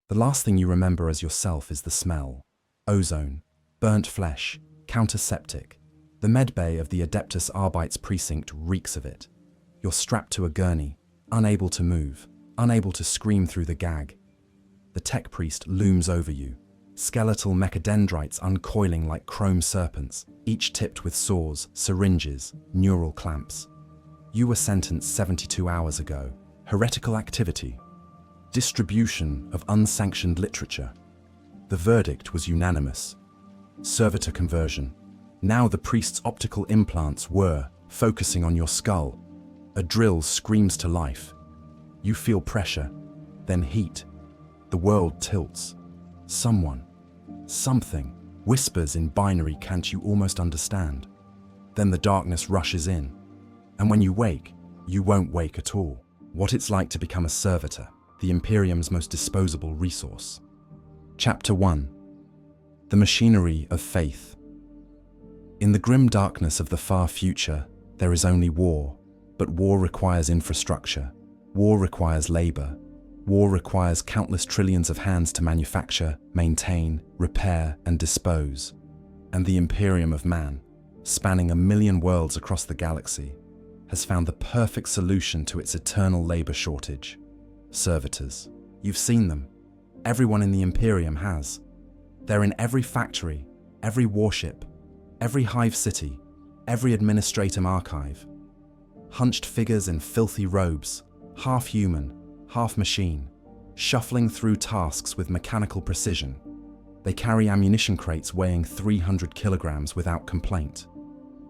The last thing you remember as yourself is the smell. Ozone, burnt flesh, counterseptic. The medbay of the Adeptus Arbites precinct reeks of it. You're strapped to a gurney, unable to move, unable to scream through the gag. The tech priest looms over you, skeletal mechadendrites uncoiling like chrome serpents, each tipped with saws, syringes, neural clamps. You were sentenced 72 hours ago. Heretical activity. Distribution of unsanctioned literature. The verdict was unanimous. Servitor conversion. Now the priest's optical implants were focusing on your skull. A drill screams to life. You feel pressure, then heat. The world tilts. Someone, something, whispers in binary can't you almost understand. Then the darkness rushes in. And when you wake, you won't wake at all. What it's like to become a servitor, the Imperium's most disposable resource. Chapter 1. The Machinery of Faith. In the grim darkness of the far future, there is only war. But war requires infrastructure. War requires labor. War requires countless trillions of hands to manufacture, maintain, repair, and dispose. And the Imperium of Man, spanning 1 million worlds across the galaxy, has found the perfect solution to its eternal labor shortage. Servitors. You've seen them. Everyone in the Imperium has. They're in every factory, every warship, every hive city, every administratum archive. Hunched figures in filthy robes, half human, half machine, shuffling through tasks with mechanical precision. They carry ammunition crates weighing 300 kilograms without complaint.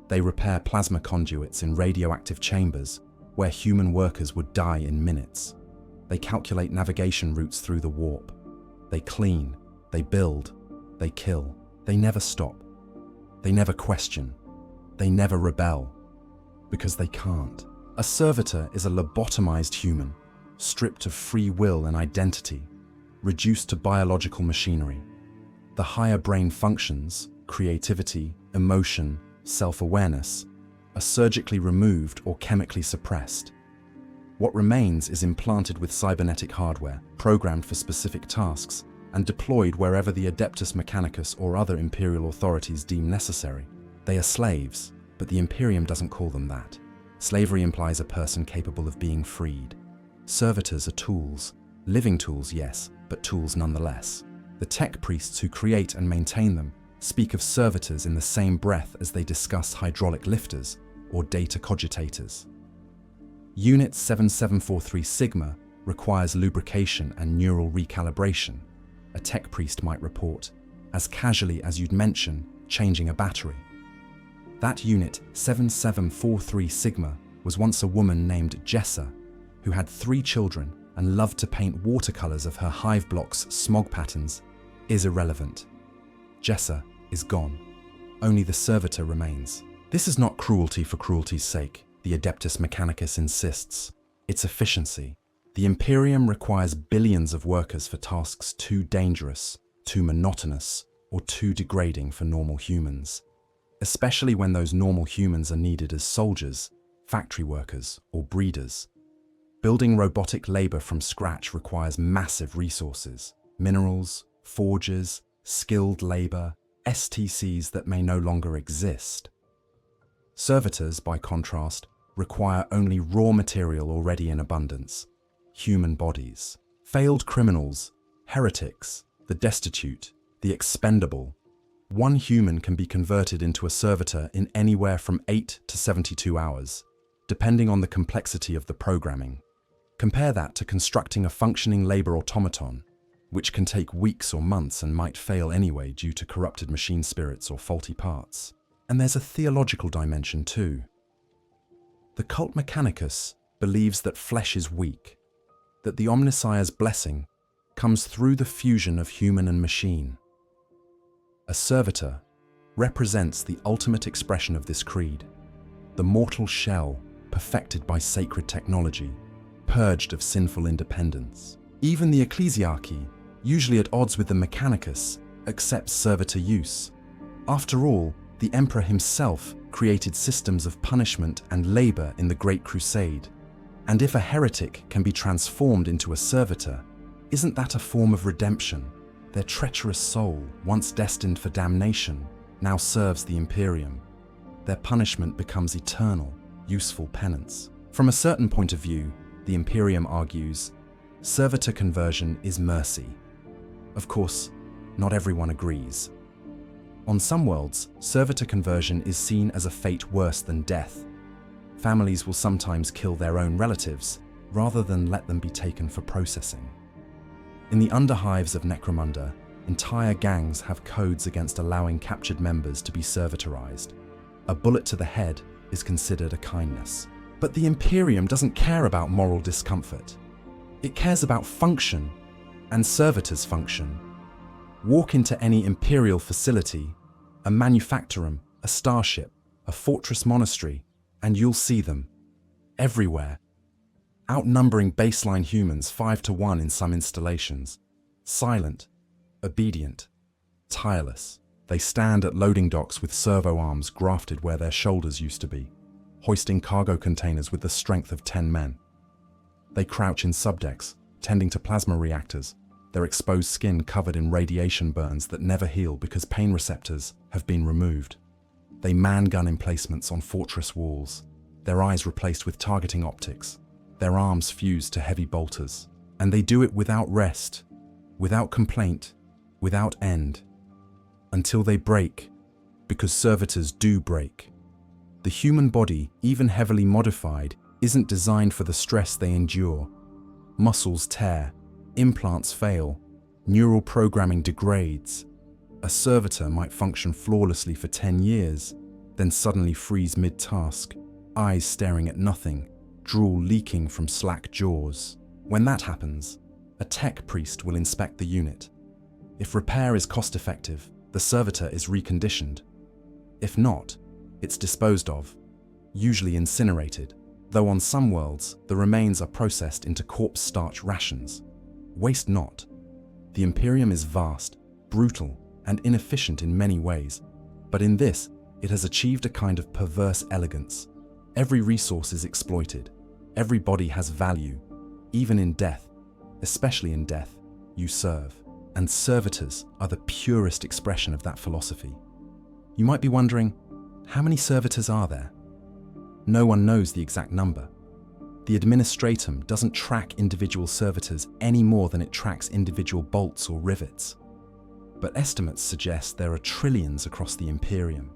They repair plasma conduits in radioactive chambers where human workers would die in minutes. They calculate navigation routes through the warp. They clean, they build, they kill. They never stop. They never question. They never rebel. Because they can't. A servitor is a lobotomized human, stripped of free will and identity, reduced to biological machinery. The higher brain functions, creativity, emotion, self-awareness, are surgically removed or chemically suppressed. What remains is implanted with cybernetic hardware, programmed for specific tasks, and deployed wherever the Adeptus Mechanicus or other imperial authorities deem necessary. They are slaves, but the Imperium doesn't call them that. Slavery implies a person capable of being freed. Servitors are tools. Living tools, yes, but tools nonetheless. The tech priests who create and maintain them speak of servitors in the same breath as they discuss hydraulic lifters or data cogitators. Unit 7743 Sigma requires lubrication and neural recalibration. A tech priest might report, as casually as you'd mention changing a battery. That unit 7743 Sigma was once a woman named Jessa, who had 3 children and loved to paint watercolors of her hive block's smog patterns, is irrelevant. Jessa is gone. Only the servitor remains. This is not cruelty for cruelty's sake, the Adeptus Mechanicus insists. It's efficiency. The Imperium requires billions of workers for tasks too dangerous, too monotonous, or too degrading for normal humans. Especially when those normal humans are needed as soldiers, factory workers, or breeders. Building robotic labor from scratch requires massive resources, minerals, forges, skilled labor, STCs that may no longer exist. Servitors, by contrast, require only raw material already in abundance, human bodies. Failed criminals, heretics, the destitute, the expendable. One human can be converted into a servitor in anywhere from 8 to 72 hours, depending on the complexity of the programming. Compare that to constructing a functioning labor automaton, which can take weeks or months and might fail anyway due to corrupted machine spirits or faulty parts. And there's a theological dimension too. The cult Mechanicus believes that flesh is weak, that the Omnissiah's blessing comes through the fusion of human and machine. A servitor represents the ultimate expression of this creed, the mortal shell perfected by sacred technology, purged of sinful independence. Even the ecclesiarchy, usually at odds with the Mechanicus, accepts servitor use. After all, the Emperor himself created systems of punishment and labor in the Great Crusade, and if a heretic can be transformed into a servitor, Isn't that a form of redemption? Their treacherous soul, once destined for damnation, now serves the Imperium. Their punishment becomes eternal, useful penance. From a certain point of view, the Imperium argues, servitor conversion is mercy. Of course, not everyone agrees. On some worlds, servitor conversion is seen as a fate worse than death. Families will sometimes kill their own relatives, rather than let them be taken for processing. In the underhives of Necromunda, entire gangs have codes against allowing captured members to be servitorized. A bullet to the head is considered a kindness. But the Imperium doesn't care about moral discomfort. It cares about function, and servitors function. Walk into any Imperial facility, a manufactorum, a starship, a fortress monastery, and you'll see them. Everywhere. Outnumbering baseline humans 5-1 in some installations. Silent, obedient, tireless. They stand at loading docks with servo arms grafted where their shoulders used to be, hoisting cargo containers with the strength of 10 men. They crouch in subdecks, tending to plasma reactors, their exposed skin covered in radiation burns that never heal because pain receptors have been removed. They man gun emplacements on fortress walls, their eyes replaced with targeting optics, their arms fused to heavy bolters. And they do it without rest, without complaint, without end. Until they break, because servitors do break. The human body, even heavily modified, isn't designed for the stress they endure. Muscles tear, implants fail, neural programming degrades. A servitor might function flawlessly for 10 years, then suddenly freeze mid-task, eyes staring at nothing, drool leaking from slack jaws. When that happens, a tech priest will inspect the unit. If repair is cost-effective, the servitor is reconditioned. If not, it's disposed of, usually incinerated, though on some worlds, the remains are processed into corpse starch rations. Waste not. The Imperium is vast, brutal, and inefficient in many ways, but in this, it has achieved a kind of perverse elegance. Every resource is exploited. Every body has value. Even in death, especially in death, you serve. And servitors are the purest expression of that philosophy. You might be wondering, how many servitors are there? No one knows the exact number. The administratum doesn't track individual servitors any more than it tracks individual bolts or rivets. But estimates suggest there are trillions across the Imperium.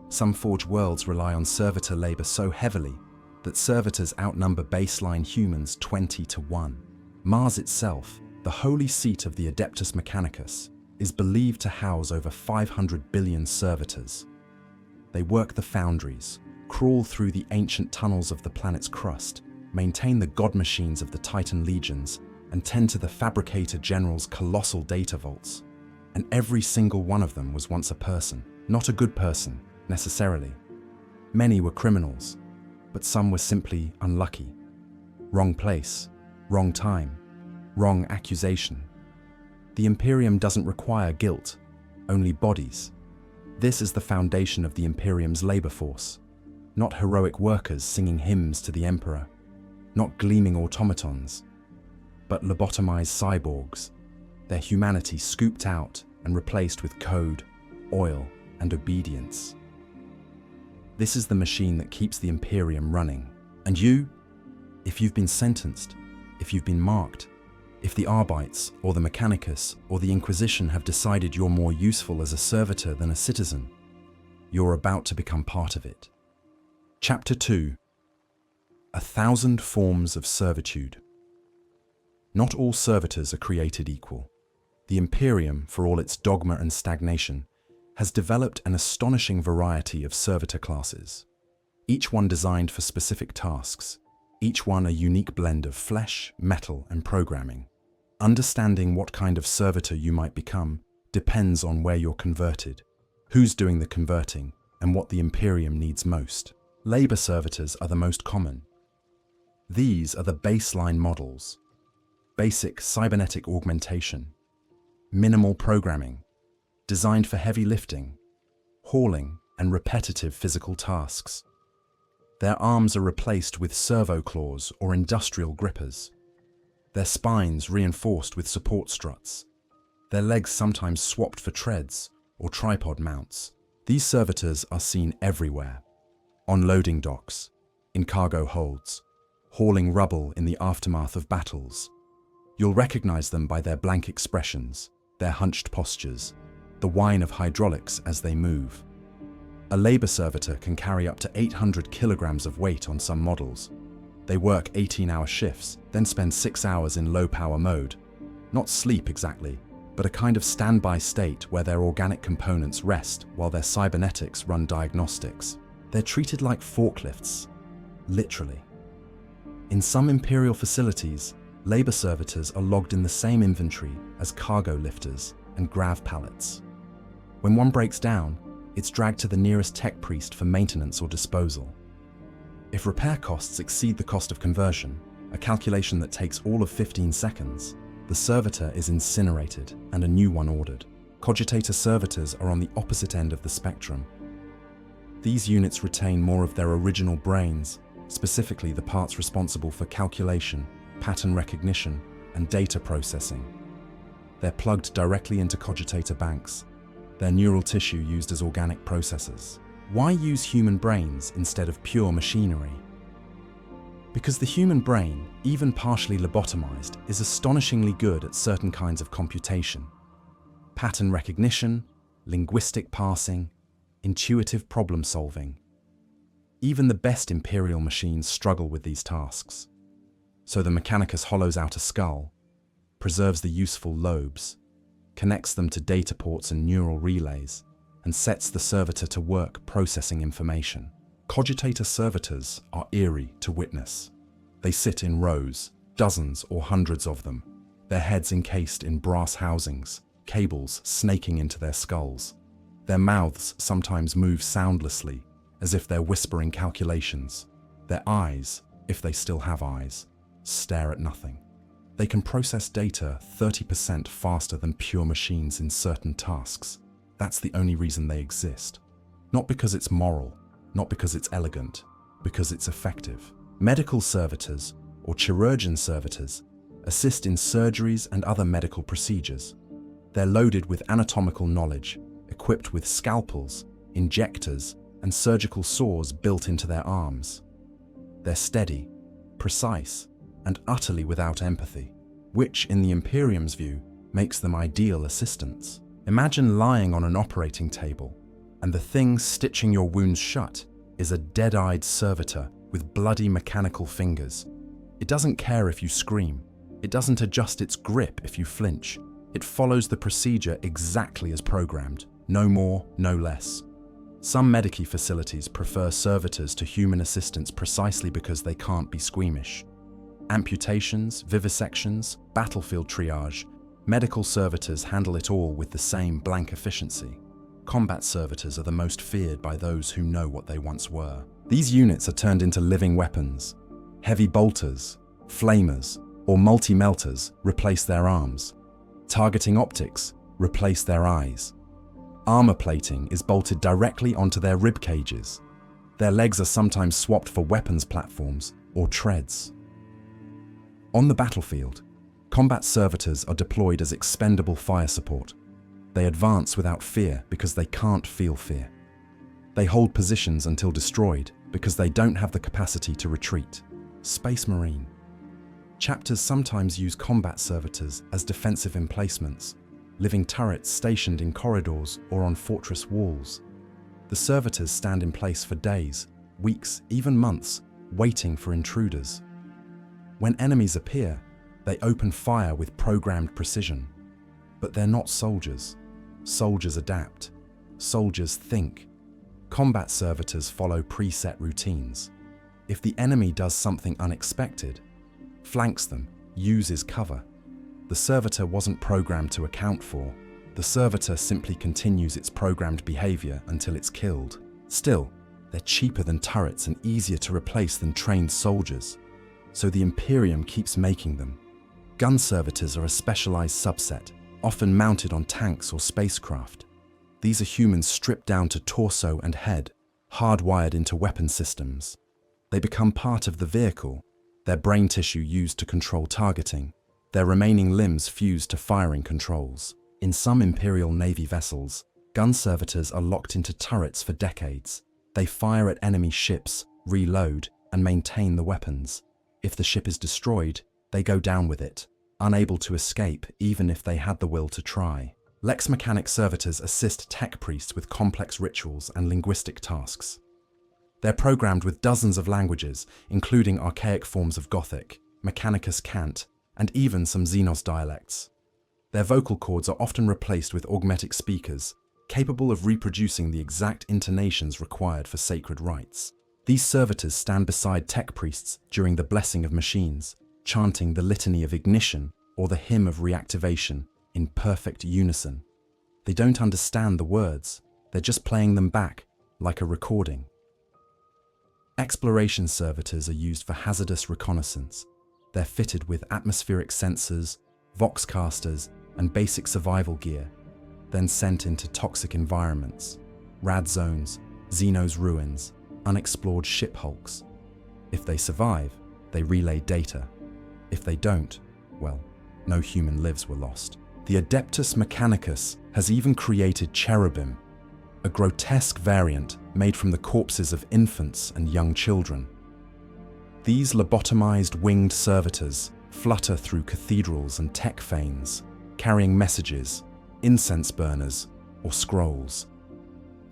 Some forged worlds rely on servitor labor so heavily that servitors outnumber baseline humans 20-1. Mars itself, the holy seat of the Adeptus Mechanicus, is believed to house over 500 billion servitors. They work the foundries, crawl through the ancient tunnels of the planet's crust, maintain the god machines of the Titan legions, and tend to the fabricator general's colossal data vaults. And every single one of them was once a person. Not a good person, necessarily. Many were criminals, but some were simply unlucky. Wrong place, wrong time, wrong accusation. The Imperium doesn't require guilt, only bodies. This is the foundation of the Imperium's labor force. Not heroic workers singing hymns to the Emperor, not gleaming automatons, but lobotomized cyborgs, their humanity scooped out and replaced with code, oil, and obedience. This is the machine that keeps the Imperium running. And you, if you've been sentenced, if you've been marked, if the Arbites or the Mechanicus or the Inquisition have decided you're more useful as a servitor than a citizen, you're about to become part of it. Chapter 2. 1,000 Forms of Servitude. Not all servitors are created equal. The Imperium, for all its dogma and stagnation, has developed an astonishing variety of servitor classes, each one designed for specific tasks, each one a unique blend of flesh, metal, and programming. Understanding what kind of servitor you might become depends on where you're converted, who's doing the converting, and what the Imperium needs most. Labor servitors are the most common. These are the baseline models: basic cybernetic augmentation, minimal programming, designed for heavy lifting, hauling, and repetitive physical tasks. Their arms are replaced with servo claws or industrial grippers. their spines reinforced with support struts, their legs sometimes swapped for treads or tripod mounts. These servitors are seen everywhere, on loading docks, in cargo holds, hauling rubble in the aftermath of battles. You'll recognize them by their blank expressions, their hunched postures, the whine of hydraulics as they move. A labor servitor can carry up to 800 kilograms of weight on some models. They work 18-hour shifts, then spend 6 hours in low-power mode. Not sleep exactly, but a kind of standby state where their organic components rest while their cybernetics run diagnostics. They're treated like forklifts, literally. In some Imperial facilities, labor servitors are logged in the same inventory as cargo lifters and grav pallets. When one breaks down, it's dragged to the nearest tech priest for maintenance or disposal. If repair costs exceed the cost of conversion, a calculation that takes all of 15 seconds, the servitor is incinerated and a new one ordered. Cogitator servitors are on the opposite end of the spectrum. These units retain more of their original brains, specifically the parts responsible for calculation, pattern recognition, and data processing. They're plugged directly into cogitator banks, their neural tissue used as organic processors. Why use human brains instead of pure machinery? Because the human brain, even partially lobotomized, is astonishingly good at certain kinds of computation. Pattern recognition, linguistic parsing, intuitive problem solving. Even the best Imperial machines struggle with these tasks. So the Mechanicus hollows out a skull, preserves the useful lobes, connects them to data ports and neural relays, and sets the servitor to work processing information. Cogitator servitors are eerie to witness. They sit in rows, dozens or hundreds of them, their heads encased in brass housings, cables snaking into their skulls. Their mouths sometimes move soundlessly, as if they're whispering calculations. Their eyes, if they still have eyes, stare at nothing. They can process data 30% faster than pure machines in certain tasks. That's the only reason they exist. Not because it's moral, not because it's elegant, because it's effective. Medical servitors, or chirurgeon servitors, assist in surgeries and other medical procedures. They're loaded with anatomical knowledge, equipped with scalpels, injectors, and surgical saws built into their arms. They're steady, precise, and utterly without empathy, which, in the Imperium's view, makes them ideal assistants. Imagine lying on an operating table, and the thing stitching your wounds shut is a dead-eyed servitor with bloody mechanical fingers. It doesn't care if you scream. It doesn't adjust its grip if you flinch. It follows the procedure exactly as programmed, no more, no less. Some medici facilities prefer servitors to human assistants precisely because they can't be squeamish. Amputations, vivisections, battlefield triage, medical servitors handle it all with the same blank efficiency. Combat servitors are the most feared by those who know what they once were. These units are turned into living weapons. Heavy bolters, flamers, or multi-melters replace their arms. Targeting optics replace their eyes. Armor plating is bolted directly onto their rib cages. Their legs are sometimes swapped for weapons platforms or treads. On the battlefield, combat servitors are deployed as expendable fire support. They advance without fear because they can't feel fear. They hold positions until destroyed because they don't have the capacity to retreat. Space Marine. Chapters sometimes use combat servitors as defensive emplacements, living turrets stationed in corridors or on fortress walls. The servitors stand in place for days, weeks, even months, waiting for intruders. When enemies appear, they open fire with programmed precision. But they're not soldiers. Soldiers adapt. Soldiers think. Combat servitors follow preset routines. If the enemy does something unexpected, flanks them, uses cover, the servitor wasn't programmed to account for. The servitor simply continues its programmed behavior until it's killed. Still, they're cheaper than turrets and easier to replace than trained soldiers. So the Imperium keeps making them. Gun servitors are a specialized subset, often mounted on tanks or spacecraft. These are humans stripped down to torso and head, hardwired into weapon systems. They become part of the vehicle, their brain tissue used to control targeting, their remaining limbs fused to firing controls. In some Imperial Navy vessels, gun servitors are locked into turrets for decades. They fire at enemy ships, reload, and maintain the weapons. If the ship is destroyed, they go down with it, unable to escape even if they had the will to try. Lexmechanic servitors assist tech priests with complex rituals and linguistic tasks. They're programmed with dozens of languages, including archaic forms of Gothic, Mechanicus Cant, and even some Xenos dialects. Their vocal cords are often replaced with augmetic speakers, capable of reproducing the exact intonations required for sacred rites. These servitors stand beside tech priests during the blessing of machines, chanting the litany of ignition or the hymn of reactivation in perfect unison. They don't understand the words, they're just playing them back like a recording. Exploration servitors are used for hazardous reconnaissance. They're fitted with atmospheric sensors, voxcasters, and basic survival gear, then sent into toxic environments, rad zones, Xenos ruins, unexplored ship hulks. If they survive, they relay data. If they don't, well, no human lives were lost. The Adeptus Mechanicus has even created cherubim, a grotesque variant made from the corpses of infants and young children. These lobotomized winged servitors flutter through cathedrals and tech fanes, carrying messages, incense burners, or scrolls.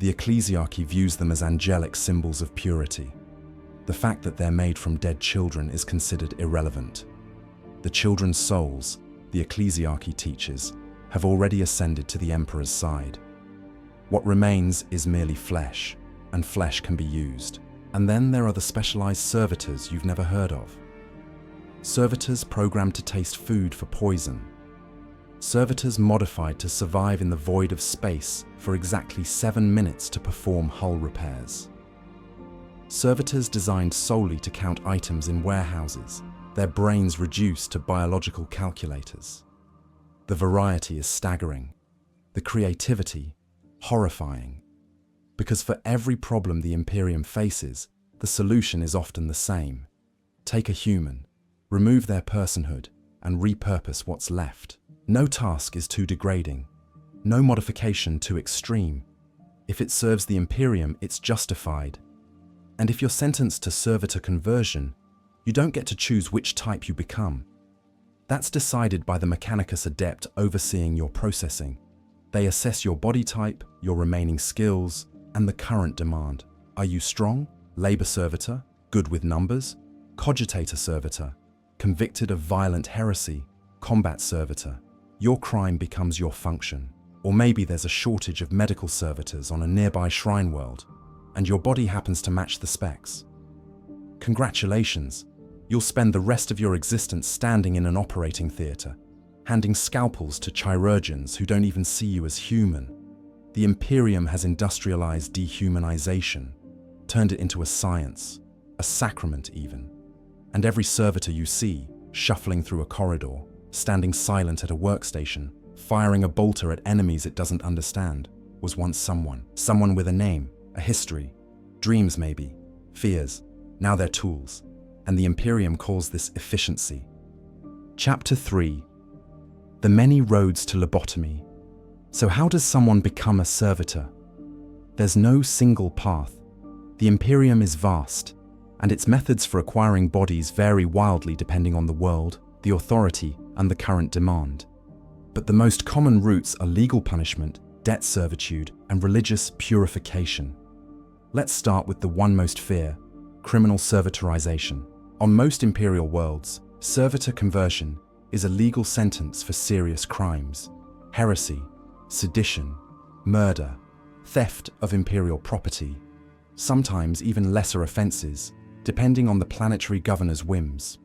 The ecclesiarchy views them as angelic symbols of purity. The fact that they're made from dead children is considered irrelevant. The children's souls, the ecclesiarchy teaches, have already ascended to the emperor's side. What remains is merely flesh, and flesh can be used. And then there are the specialized servitors you've never heard of. Servitors programmed to taste food for poison. Servitors modified to survive in the void of space for exactly 7 minutes to perform hull repairs. Servitors designed solely to count items in warehouses, their brains reduced to biological calculators. The variety is staggering. The creativity, horrifying. Because for every problem the Imperium faces, the solution is often the same. Take a human, remove their personhood, and repurpose what's left. No task is too degrading, no modification too extreme. If it serves the Imperium, it's justified. And if you're sentenced to servitor conversion, you don't get to choose which type you become. That's decided by the Mechanicus Adept overseeing your processing. They assess your body type, your remaining skills, and the current demand. Are you strong? Labor servitor? Good with numbers? Cogitator servitor? Convicted of violent heresy? Combat servitor? Your crime becomes your function. Or maybe there's a shortage of medical servitors on a nearby shrine world, and your body happens to match the specs. Congratulations! You'll spend the rest of your existence standing in an operating theater, handing scalpels to chirurgeons who don't even see you as human. The Imperium has industrialized dehumanization, turned it into a science, a sacrament even. And every servitor you see, shuffling through a corridor, standing silent at a workstation, firing a bolter at enemies it doesn't understand, was once someone with a name, a history, dreams maybe, fears. Now they're tools, and the Imperium calls this efficiency. Chapter 3. The many roads to lobotomy. So how does someone become a servitor? There's no single path. The Imperium is vast, and its methods for acquiring bodies vary wildly depending on the world, the authority, and the current demand. But the most common routes are legal punishment, debt servitude, and religious purification. Let's start with the one most feared, criminal servitorization. On most Imperial worlds, servitor conversion is a legal sentence for serious crimes: heresy, sedition, murder, theft of Imperial property, sometimes even lesser offenses, depending on the planetary governor's whims.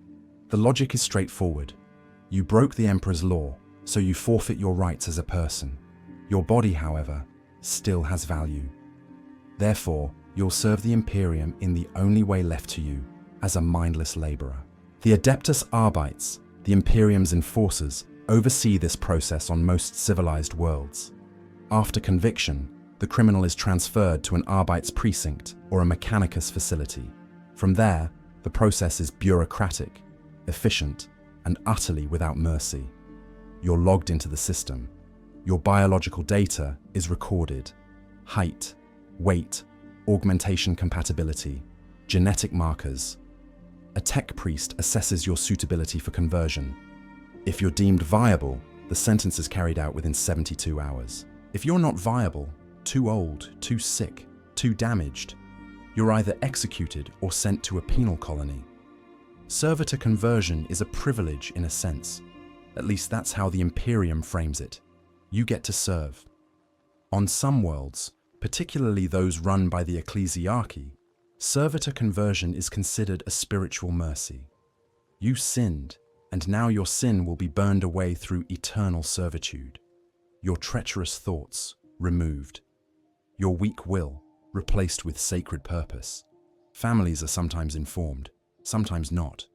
The logic is straightforward. You broke the Emperor's law, so you forfeit your rights as a person. Your body, however, still has value. Therefore, you'll serve the Imperium in the only way left to you, as a mindless laborer. The Adeptus Arbites, the Imperium's enforcers, oversee this process on most civilized worlds. After conviction, the criminal is transferred to an Arbites precinct or a Mechanicus facility. From there, the process is bureaucratic, efficient, and utterly without mercy. You're logged into the system. Your biological data is recorded. Height, weight, augmentation compatibility, genetic markers. A tech priest assesses your suitability for conversion. If you're deemed viable, the sentence is carried out within 72 hours. If you're not viable, too old, too sick, too damaged, you're either executed or sent to a penal colony. Servitor conversion is a privilege in a sense. At least that's how the Imperium frames it. You get to serve. On some worlds, particularly those run by the ecclesiarchy, servitor conversion is considered a spiritual mercy. You sinned, and now your sin will be burned away through eternal servitude. Your treacherous thoughts removed. Your weak will replaced with sacred purpose. Families are sometimes informed, sometimes not.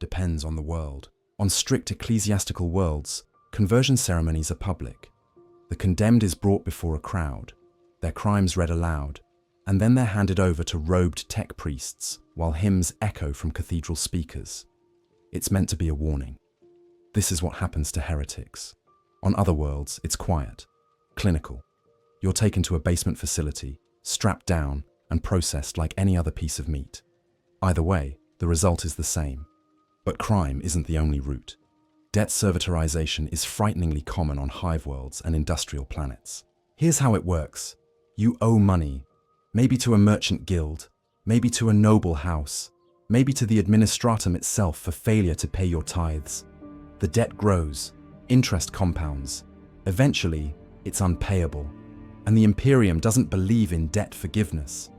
Depends on the world. On strict ecclesiastical worlds, conversion ceremonies are public. The condemned is brought before a crowd, their crimes read aloud, and then they're handed over to robed tech priests while hymns echo from cathedral speakers. It's meant to be a warning. This is what happens to heretics. On other worlds, it's quiet, clinical. You're taken to a basement facility, strapped down, and processed like any other piece of meat. Either way, the result is the same. But crime isn't the only route. Debt servitorization is frighteningly common on hive worlds and industrial planets. Here's how it works. You owe money, maybe to a merchant guild, maybe to a noble house, maybe to the administratum itself for failure to pay your tithes. The debt grows, interest compounds. Eventually, it's unpayable, and the Imperium doesn't believe in debt forgiveness.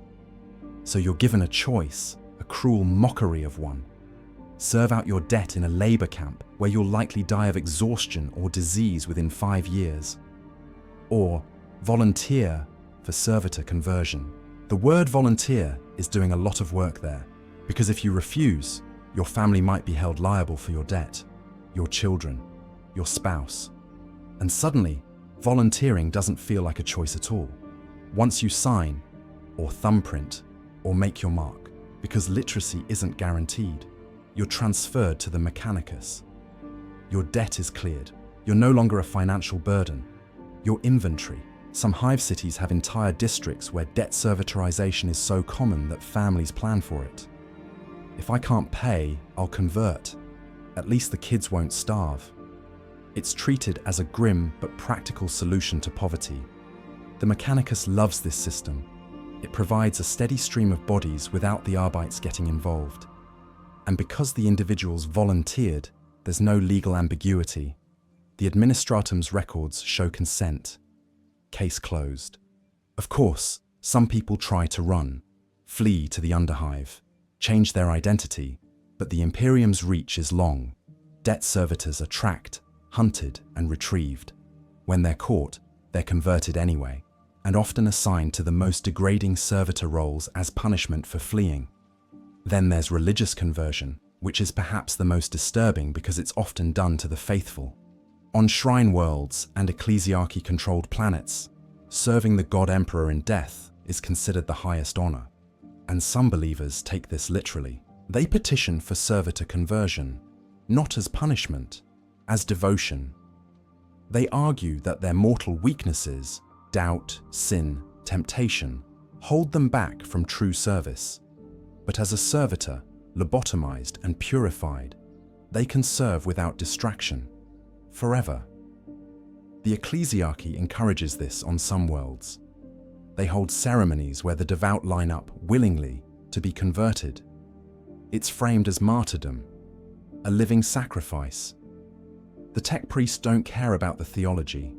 So you're given a choice, a cruel mockery of one. Serve out your debt in a labor camp where you'll likely die of exhaustion or disease within 5 years. Or volunteer for servitor conversion. The word volunteer is doing a lot of work there, because if you refuse, your family might be held liable for your debt, your children, your spouse. And suddenly, volunteering doesn't feel like a choice at all. Once you sign, or thumbprint, or make your mark, because literacy isn't guaranteed, you're transferred to the mechanicus. Your debt is cleared. You're no longer a financial burden. Your inventory. Some hive cities have entire districts where debt servitorization is so common that families plan for it. If I can't pay, I'll convert. At least the kids won't starve. It's treated as a grim but practical solution to poverty. The mechanicus loves this system. It provides a steady stream of bodies without the Arbites getting involved. And because the individuals volunteered, there's no legal ambiguity. The administratum's records show consent. Case closed. Of course, some people try to run, flee to the underhive, change their identity, but the Imperium's reach is long. Debt servitors are tracked, hunted, and retrieved. When they're caught, they're converted anyway, and often assigned to the most degrading servitor roles as punishment for fleeing. Then there's religious conversion, which is perhaps the most disturbing because it's often done to the faithful. On shrine worlds and ecclesiarchy-controlled planets, serving the God Emperor in death is considered the highest honor. And some believers take this literally. They petition for servitor conversion, not as punishment, as devotion. They argue that their mortal weaknesses, doubt, sin, temptation, hold them back from true service. But as a servitor, lobotomized and purified, they can serve without distraction, forever. The ecclesiarchy encourages this on some worlds. They hold ceremonies where the devout line up willingly to be converted. It's framed as martyrdom, a living sacrifice. The tech priests don't care about the theology.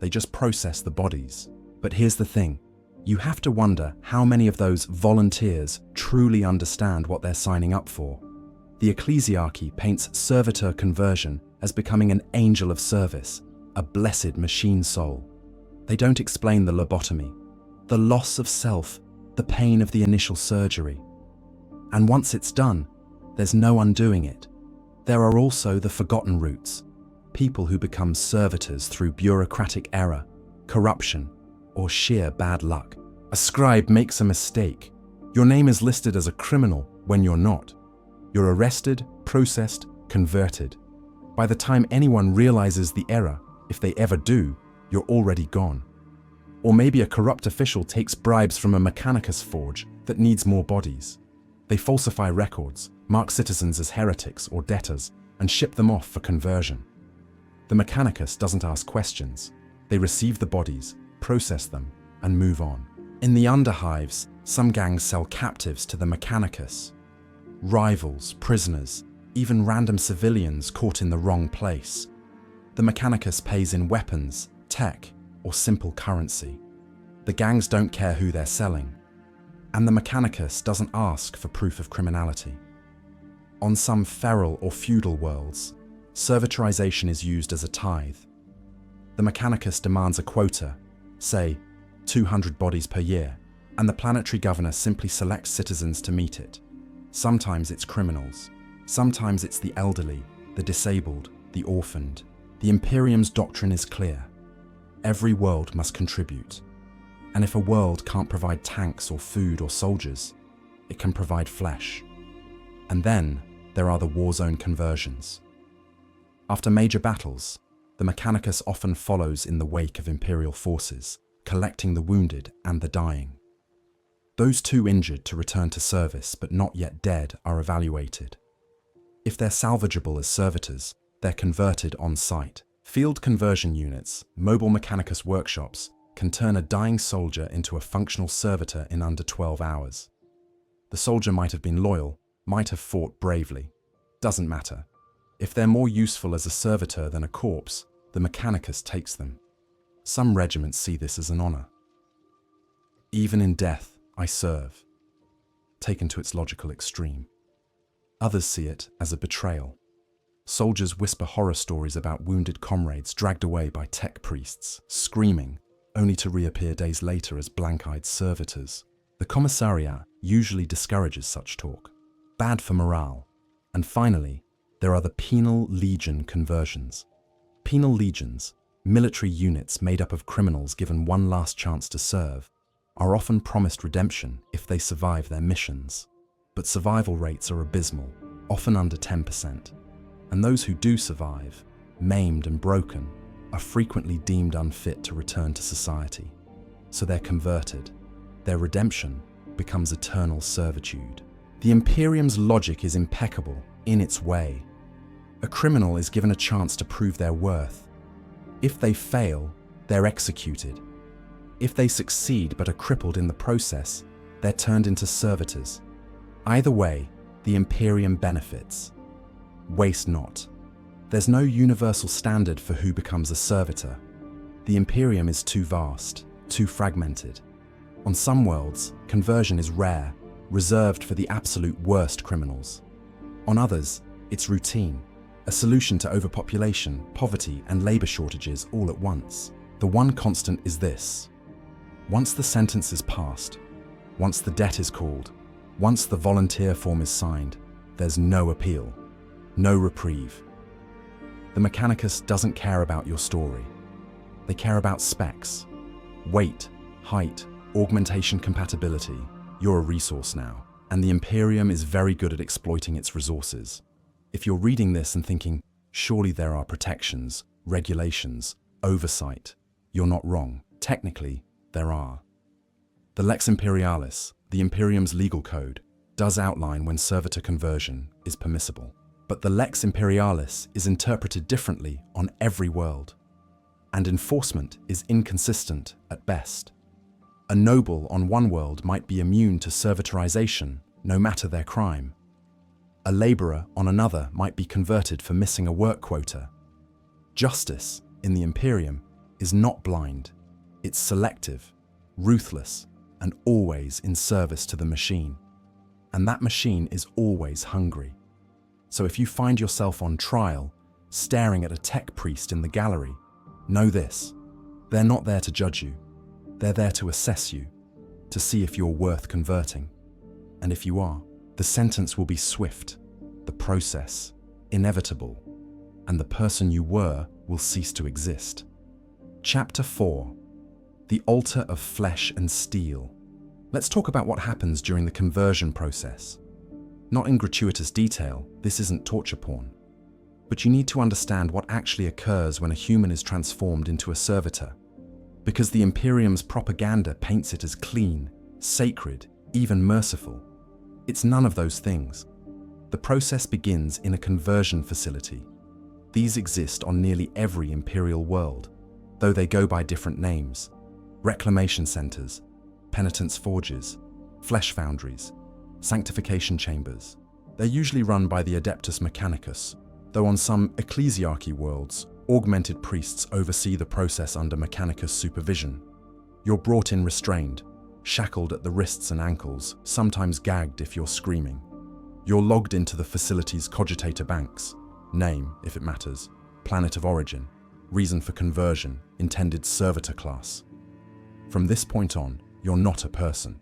They just process the bodies. But here's the thing. You have to wonder how many of those volunteers truly understand what they're signing up for. The ecclesiarchy paints servitor conversion as becoming an angel of service, a blessed machine soul. They don't explain the lobotomy, the loss of self, the pain of the initial surgery. And once it's done, there's no undoing it. There are also the forgotten roots, people who become servitors through bureaucratic error, corruption, or sheer bad luck. A scribe makes a mistake. Your name is listed as a criminal when you're not. You're arrested, processed, converted. By the time anyone realizes the error, if they ever do, you're already gone. Or maybe a corrupt official takes bribes from a mechanicus forge that needs more bodies. They falsify records, mark citizens as heretics or debtors, and ship them off for conversion. The mechanicus doesn't ask questions. They receive the bodies, process them, and move on. In the underhives, some gangs sell captives to the mechanicus. Rivals, prisoners, even random civilians caught in the wrong place. The mechanicus pays in weapons, tech, or simple currency. The gangs don't care who they're selling. And the mechanicus doesn't ask for proof of criminality. On some feral or feudal worlds, servitorization is used as a tithe. The mechanicus demands a quota, say 200 bodies per year, and the planetary governor simply selects citizens to meet it. Sometimes it's criminals, sometimes it's the elderly, the disabled, the orphaned. The Imperium's doctrine is clear. Every world must contribute. And if a world can't provide tanks or food or soldiers, it can provide flesh. And then there are the war zone conversions. After major battles, the mechanicus often follows in the wake of Imperial forces, collecting the wounded and the dying. Those too injured to return to service but not yet dead are evaluated. If they're salvageable as servitors, they're converted on site. Field conversion units, mobile mechanicus workshops, can turn a dying soldier into a functional servitor in under 12 hours. The soldier might have been loyal, might have fought bravely. Doesn't matter. If they're more useful as a servitor than a corpse, the mechanicus takes them. Some regiments see this as an honor. Even in death, I serve, taken to its logical extreme. Others see it as a betrayal. Soldiers whisper horror stories about wounded comrades dragged away by tech priests, screaming, only to reappear days later as blank-eyed servitors. The commissariat usually discourages such talk. Bad for morale. And finally, there are the penal legion conversions. Penal legions, military units made up of criminals given one last chance to serve, are often promised redemption if they survive their missions. But survival rates are abysmal, often under 10%. And those who do survive, maimed and broken, are frequently deemed unfit to return to society. So they're converted. Their redemption becomes eternal servitude. The Imperium's logic is impeccable in its way. A criminal is given a chance to prove their worth. If they fail, they're executed. If they succeed but are crippled in the process, they're turned into servitors. Either way, the Imperium benefits. Waste not. There's no universal standard for who becomes a servitor. The Imperium is too vast, too fragmented. On some worlds, conversion is rare, reserved for the absolute worst criminals. On others, it's routine, a solution to overpopulation, poverty, and labor shortages all at once. The one constant is this. Once the sentence is passed, once the debt is called, once the volunteer form is signed, there's no appeal, no reprieve. The mechanicus doesn't care about your story. They care about specs, weight, height, augmentation compatibility. You're a resource now, and the Imperium is very good at exploiting its resources. If you're reading this and thinking, surely there are protections, regulations, oversight, you're not wrong. Technically, there are. The Lex Imperialis, the Imperium's legal code, does outline when servitor conversion is permissible. But the Lex Imperialis is interpreted differently on every world, and enforcement is inconsistent at best. A noble on one world might be immune to servitorization, no matter their crime. A laborer on another might be converted for missing a work quota. Justice, in the Imperium, is not blind. It's selective, ruthless, and always in service to the machine. And that machine is always hungry. So if you find yourself on trial, staring at a tech priest in the gallery, know this: they're not there to judge you. They're there to assess you, to see if you're worth converting. And if you are, the sentence will be swift, the process inevitable, and the person you were will cease to exist. Chapter 4. The Altar of Flesh and Steel. Let's talk about what happens during the conversion process. Not in gratuitous detail, this isn't torture porn. But you need to understand what actually occurs when a human is transformed into a servitor, because the Imperium's propaganda paints it as clean, sacred, even merciful. It's none of those things. The process begins in a conversion facility. These exist on nearly every Imperial world, though they go by different names: reclamation centers, penitence forges, flesh foundries, sanctification chambers. They're usually run by the Adeptus Mechanicus, though on some ecclesiarchy worlds, augmented priests oversee the process under Mechanicus supervision. You're brought in restrained, shackled at the wrists and ankles, sometimes gagged if you're screaming. You're logged into the facility's cogitator banks: name, if it matters, planet of origin, reason for conversion, intended servitor class. From this point on, you're not a person.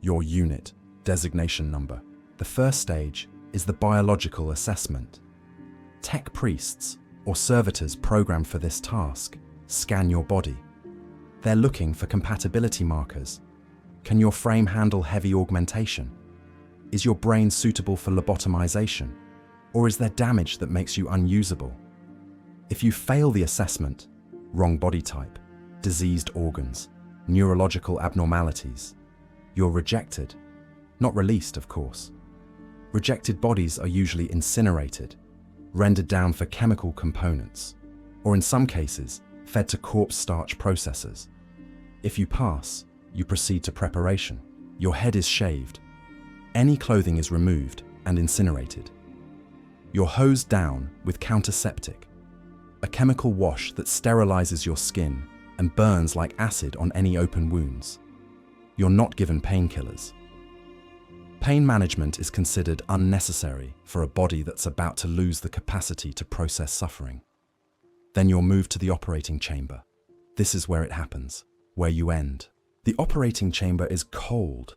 Your unit, designation number. The first stage is the biological assessment. Tech priests, or servitors programmed for this task, scan your body. They're looking for compatibility markers. Can your frame handle heavy augmentation? Is your brain suitable for lobotomization? Or is there damage that makes you unusable? If you fail the assessment, wrong body type, diseased organs, neurological abnormalities, you're rejected. Not released, of course. Rejected bodies are usually incinerated, rendered down for chemical components, or in some cases, fed to corpse starch processors. If you pass, you proceed to preparation. Your head is shaved. Any clothing is removed and incinerated. You're hosed down with counterseptic, a chemical wash that sterilizes your skin and burns like acid on any open wounds. You're not given painkillers. Pain management is considered unnecessary for a body that's about to lose the capacity to process suffering. Then you're moved to the operating chamber. This is where it happens, where you end. The operating chamber is cold.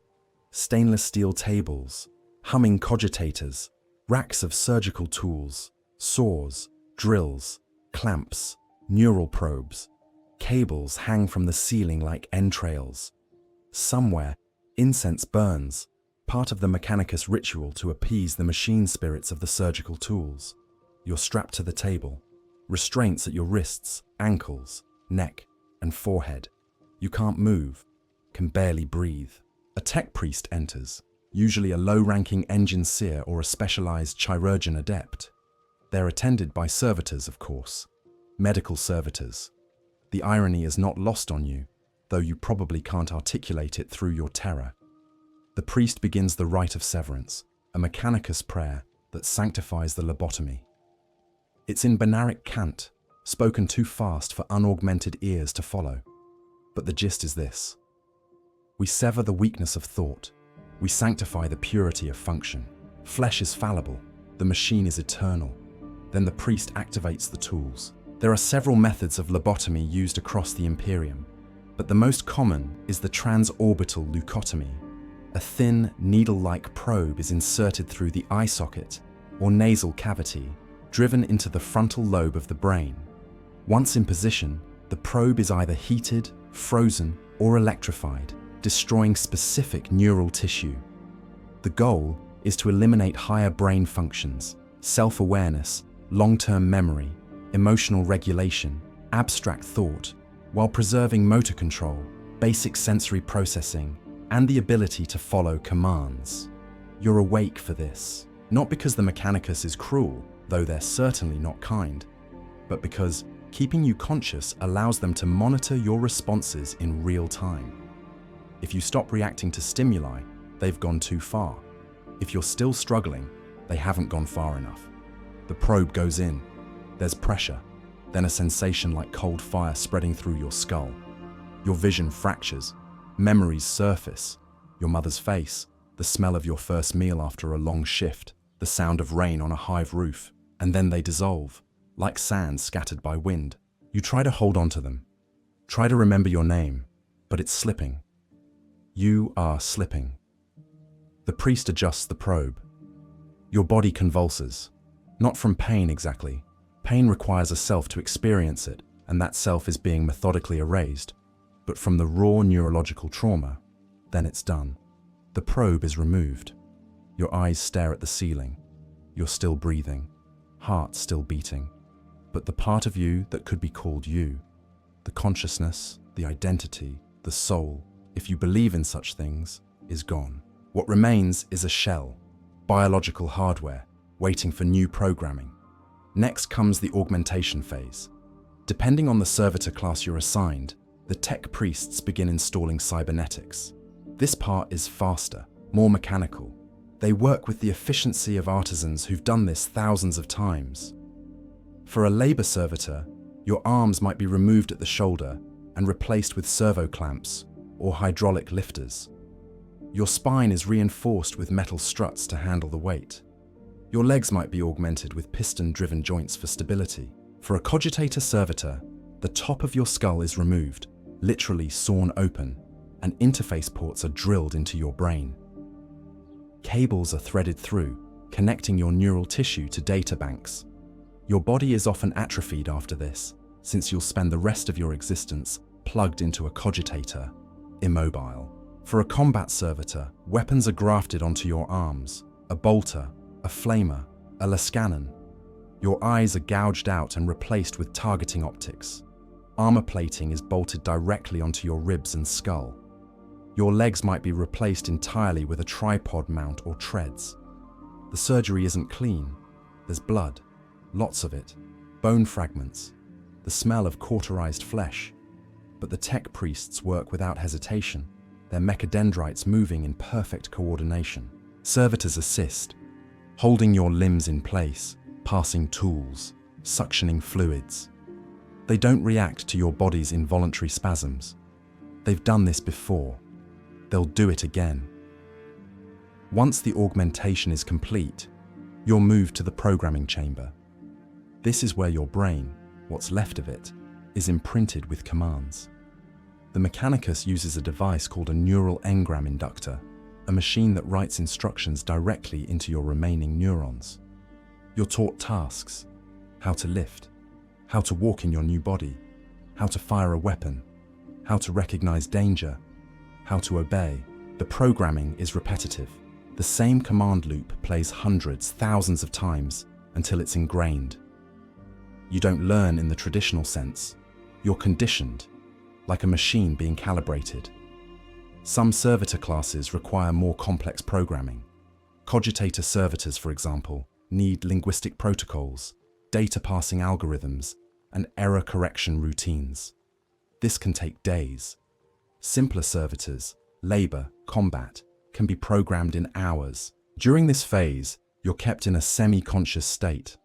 Stainless steel tables, humming cogitators, racks of surgical tools, saws, drills, clamps, neural probes. Cables hang from the ceiling like entrails. Somewhere, incense burns, part of the Mechanicus ritual to appease the machine spirits of the surgical tools. You're strapped to the table, restraints at your wrists, ankles, neck, and forehead. You can't move, can barely breathe. A tech priest enters, usually a low-ranking engine seer or a specialized chirurgeon adept. They're attended by servitors, of course, medical servitors. The irony is not lost on you, though you probably can't articulate it through your terror. The priest begins the rite of severance, a Mechanicus prayer that sanctifies the lobotomy. It's in Benaric cant, spoken too fast for unaugmented ears to follow. But the gist is this. We sever the weakness of thought. We sanctify the purity of function. Flesh is fallible. The machine is eternal. Then the priest activates the tools. There are several methods of lobotomy used across the Imperium, but the most common is the transorbital leucotomy. A thin, needle-like probe is inserted through the eye socket or nasal cavity, driven into the frontal lobe of the brain. Once in position, the probe is either heated, frozen, or electrified, destroying specific neural tissue. The goal is to eliminate higher brain functions, self-awareness, long-term memory, emotional regulation, abstract thought, while preserving motor control, basic sensory processing, and the ability to follow commands. You're awake for this, not because the Mechanicus is cruel, though they're certainly not kind, but because keeping you conscious allows them to monitor your responses in real time. If you stop reacting to stimuli, they've gone too far. If you're still struggling, they haven't gone far enough. The probe goes in. There's pressure, then a sensation like cold fire spreading through your skull. Your vision fractures, memories surface, your mother's face, the smell of your first meal after a long shift, the sound of rain on a hive roof, and then they dissolve, like sand scattered by wind. You try to hold on to them, try to remember your name, but it's slipping. You are slipping. The priest adjusts the probe. Your body convulses, not from pain exactly. Pain requires a self to experience it, and that self is being methodically erased. But from the raw neurological trauma, then it's done. The probe is removed. Your eyes stare at the ceiling. You're still breathing. heart still beating. But the part of you that could be called you, the consciousness, the identity, the soul, if you believe in such things, is gone. What remains is a shell, biological hardware, waiting for new programming. Next comes the augmentation phase. Depending on the servitor class you're assigned, the tech priests begin installing cybernetics. This part is faster, more mechanical. They work with the efficiency of artisans who've done this thousands of times. For a labor servitor, your arms might be removed at the shoulder and replaced with servo clamps or hydraulic lifters. Your spine is reinforced with metal struts to handle the weight. Your legs might be augmented with piston-driven joints for stability. For a cogitator servitor, the top of your skull is removed, literally sawn open, and interface ports are drilled into your brain. Cables are threaded through, connecting your neural tissue to data banks. Your body is often atrophied after this, since you'll spend the rest of your existence plugged into a cogitator, immobile. For a combat servitor, weapons are grafted onto your arms, a bolter, a flamer, a lascannon. Your eyes are gouged out and replaced with targeting optics. Armor plating is bolted directly onto your ribs and skull. Your legs might be replaced entirely with a tripod mount or treads. The surgery isn't clean. There's blood, lots of it, bone fragments, the smell of cauterized flesh. But the tech priests work without hesitation, their mechadendrites moving in perfect coordination. Servitors assist, holding your limbs in place, passing tools, suctioning fluids. They don't react to your body's involuntary spasms. They've done this before. They'll do it again. Once the augmentation is complete, you're moved to the programming chamber. This is where your brain, what's left of it, is imprinted with commands. The mechanicus uses a device called a neural engram inductor, a machine that writes instructions directly into your remaining neurons. You're taught tasks, how to lift, how to walk in your new body, how to fire a weapon, how to recognize danger, how to obey. The programming is repetitive. The same command loop plays hundreds, thousands of times until it's ingrained. You don't learn in the traditional sense. You're conditioned, like a machine being calibrated. Some servitor classes require more complex programming. Cogitator servitors, for example, need linguistic protocols, data passing algorithms, and error correction routines. This can take days. Simpler servitors, labor, combat, can be programmed in hours. During this phase, you're kept in a semi-conscious state.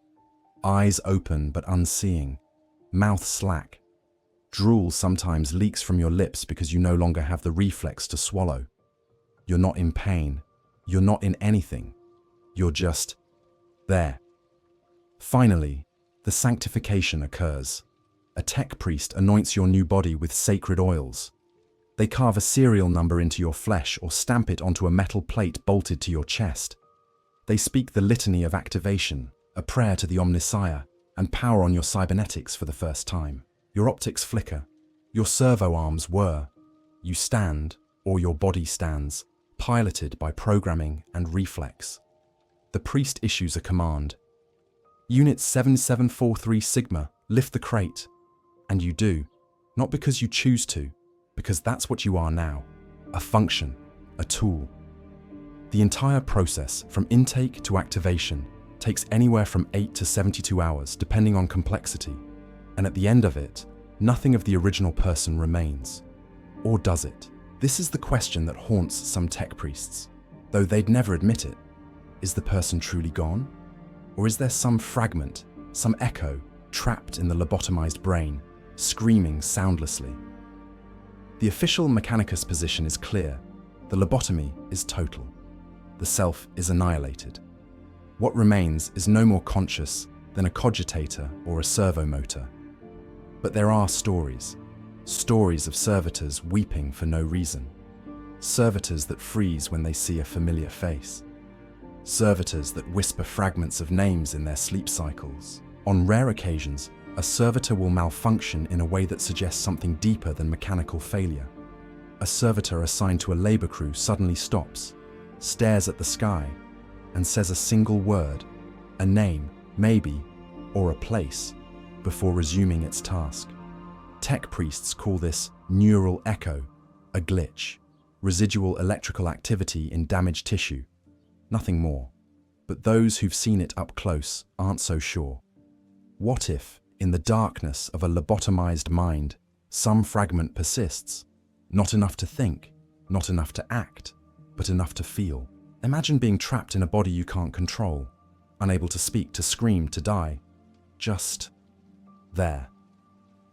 Eyes open but unseeing, mouth slack. Drool sometimes leaks from your lips because you no longer have the reflex to swallow. You're not in pain. You're not in anything. You're just there. Finally, the sanctification occurs. A tech priest anoints your new body with sacred oils. They carve a serial number into your flesh or stamp it onto a metal plate bolted to your chest. They speak the litany of activation, a prayer to the Omnissiah, and power on your cybernetics for the first time. Your optics flicker. Your servo arms whir. You stand, or your body stands, piloted by programming and reflex. The priest issues a command. Unit 7743 Sigma, lift the crate. And you do, not because you choose to, because that's what you are now, a function, a tool. The entire process, from intake to activation, takes anywhere from 8 to 72 hours, depending on complexity. And at the end of it, nothing of the original person remains. Or does it? This is the question that haunts some tech priests, though they'd never admit it. Is the person truly gone? Or is there some fragment, some echo, trapped in the lobotomized brain, screaming soundlessly? The official Mechanicus position is clear. The lobotomy is total. The self is annihilated. What remains is no more conscious than a cogitator or a servomotor. But there are stories of servitors weeping for no reason. Servitors that freeze when they see a familiar face. Servitors that whisper fragments of names in their sleep cycles. On rare occasions, a servitor will malfunction in a way that suggests something deeper than mechanical failure. A servitor assigned to a labor crew suddenly stops, stares at the sky, and says a single word, a name, maybe, or a place, before resuming its task. Tech priests call this neural echo, a glitch, residual electrical activity in damaged tissue, nothing more. But those who've seen it up close aren't so sure. What if, in the darkness of a lobotomized mind, some fragment persists? Not enough to think, not enough to act, but enough to feel. Imagine being trapped in a body you can't control, unable to speak, to scream, to die. Just there.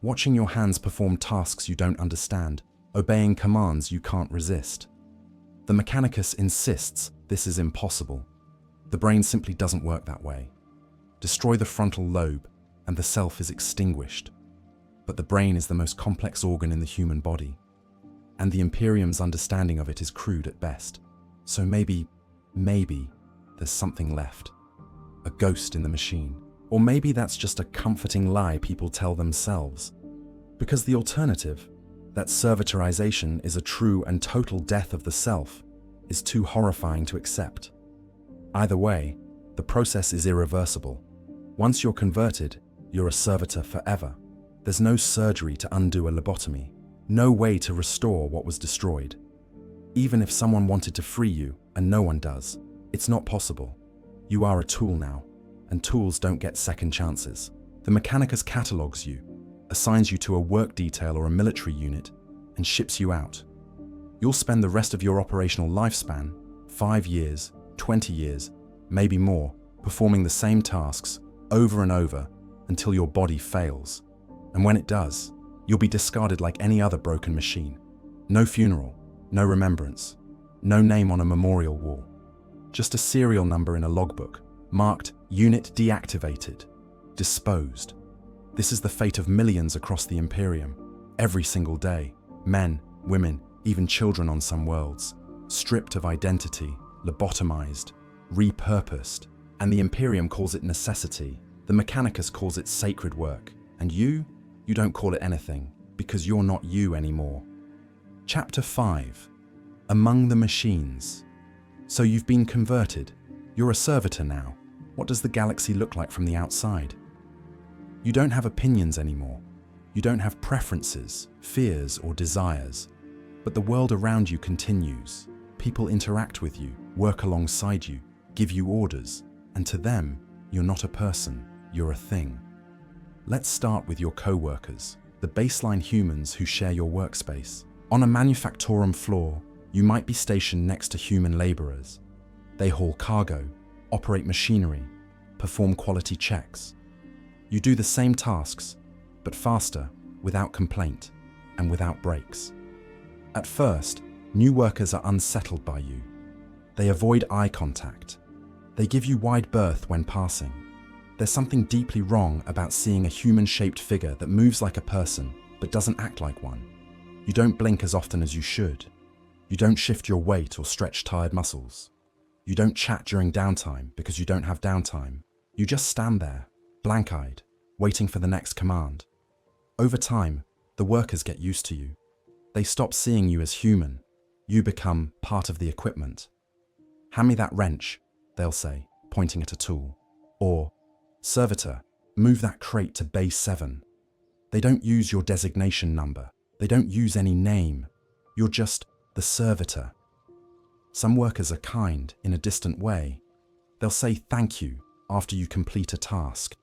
Watching your hands perform tasks you don't understand, obeying commands you can't resist. The mechanicus insists this is impossible. The brain simply doesn't work that way. Destroy the frontal lobe, and the self is extinguished. But the brain is the most complex organ in the human body, and the Imperium's understanding of it is crude at best. So maybe there's something left. A ghost in the machine. Or maybe that's just a comforting lie people tell themselves. Because the alternative, that servitorization is a true and total death of the self, is too horrifying to accept. Either way, the process is irreversible. Once you're converted, you're a servitor forever. There's no surgery to undo a lobotomy, no way to restore what was destroyed. Even if someone wanted to free you, and no one does, it's not possible. You are a tool now, and tools don't get second chances. The mechanicus catalogs you, assigns you to a work detail or a military unit, and ships you out. You'll spend the rest of your operational lifespan, 5 years, 20 years, maybe more, performing the same tasks over and over until your body fails. And when it does, you'll be discarded like any other broken machine. No funeral, no remembrance, no name on a memorial wall. Just a serial number in a logbook, marked Unit Deactivated, Disposed. This is the fate of millions across the Imperium, every single day. Men, women, even children on some worlds, stripped of identity, lobotomized, repurposed. And the Imperium calls it necessity. The mechanicus calls it sacred work. And you don't call it anything, because you're not you anymore. Chapter 5. Among the Machines. So you've been converted. You're a servitor now. What does the galaxy look like from the outside? You don't have opinions anymore. You don't have preferences, fears, or desires. But the world around you continues. People interact with you, work alongside you, give you orders. And to them, you're not a person, you're a thing. Let's start with your co-workers, the baseline humans who share your workspace. On a manufactorum floor, you might be stationed next to human laborers. They haul cargo, operate machinery, perform quality checks. You do the same tasks, but faster, without complaint, and without breaks. At first, new workers are unsettled by you. They avoid eye contact. They give you wide berth when passing. There's something deeply wrong about seeing a human-shaped figure that moves like a person, but doesn't act like one. You don't blink as often as you should. You don't shift your weight or stretch tired muscles. You don't chat during downtime because you don't have downtime. You just stand there, blank-eyed, waiting for the next command. Over time, the workers get used to you. They stop seeing you as human. You become part of the equipment. "Hand me that wrench," they'll say, pointing at a tool. Or, "Servitor, move that crate to bay 7. They don't use your designation number. They don't use any name. You're just the servitor. Some workers are kind in a distant way. They'll say thank you after you complete a task.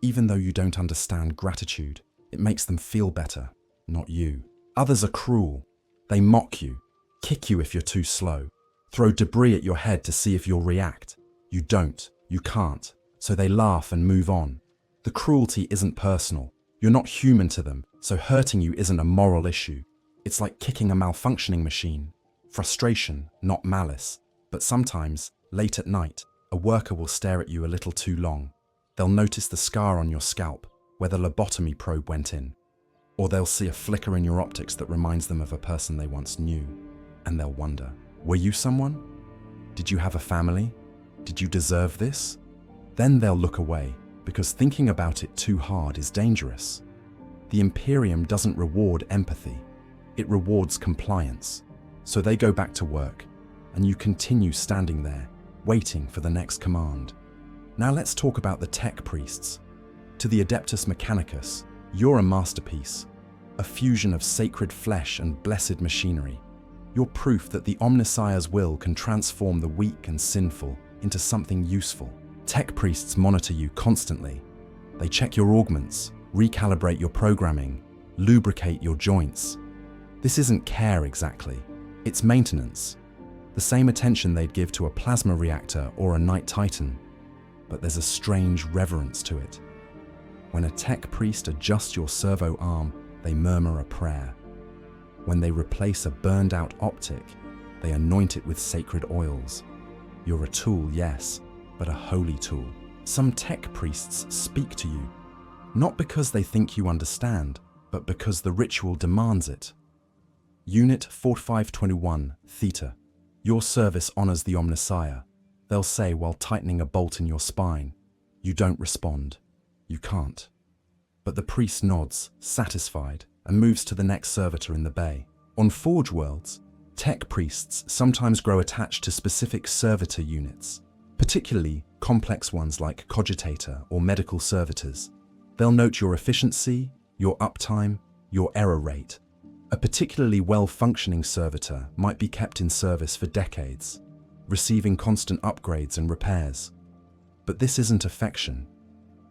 Even though you don't understand gratitude, it makes them feel better, not you. Others are cruel. They mock you, kick you if you're too slow, throw debris at your head to see if you'll react. You don't, you can't, so they laugh and move on. The cruelty isn't personal. You're not human to them, so hurting you isn't a moral issue. It's like kicking a malfunctioning machine. Frustration, not malice. But sometimes, late at night, a worker will stare at you a little too long. They'll notice the scar on your scalp, where the lobotomy probe went in. Or they'll see a flicker in your optics that reminds them of a person they once knew. And they'll wonder, were you someone? Did you have a family? Did you deserve this? Then they'll look away, because thinking about it too hard is dangerous. The Imperium doesn't reward empathy. It rewards compliance. So they go back to work, and you continue standing there, waiting for the next command. Now let's talk about the tech priests. To the Adeptus Mechanicus, you're a masterpiece, a fusion of sacred flesh and blessed machinery. You're proof that the Omnissiah's will can transform the weak and sinful into something useful. Tech priests monitor you constantly. They check your augments, recalibrate your programming, lubricate your joints. This isn't care exactly, it's maintenance. The same attention they'd give to a plasma reactor or a Knight Titan. But there's a strange reverence to it. When a tech priest adjusts your servo arm, they murmur a prayer. When they replace a burned-out optic, they anoint it with sacred oils. You're a tool, yes, but a holy tool. Some tech priests speak to you, not because they think you understand, but because the ritual demands it. Unit 4521, Theta. Your service honors the Omnissiah. They'll say while tightening a bolt in your spine, you don't respond. You can't. But the priest nods, satisfied, and moves to the next servitor in the bay. On forgeworlds, tech priests sometimes grow attached to specific servitor units, particularly complex ones like cogitator or medical servitors. They'll note your efficiency, your uptime, your error rate. A particularly well-functioning servitor might be kept in service for decades, receiving constant upgrades and repairs. But this isn't affection.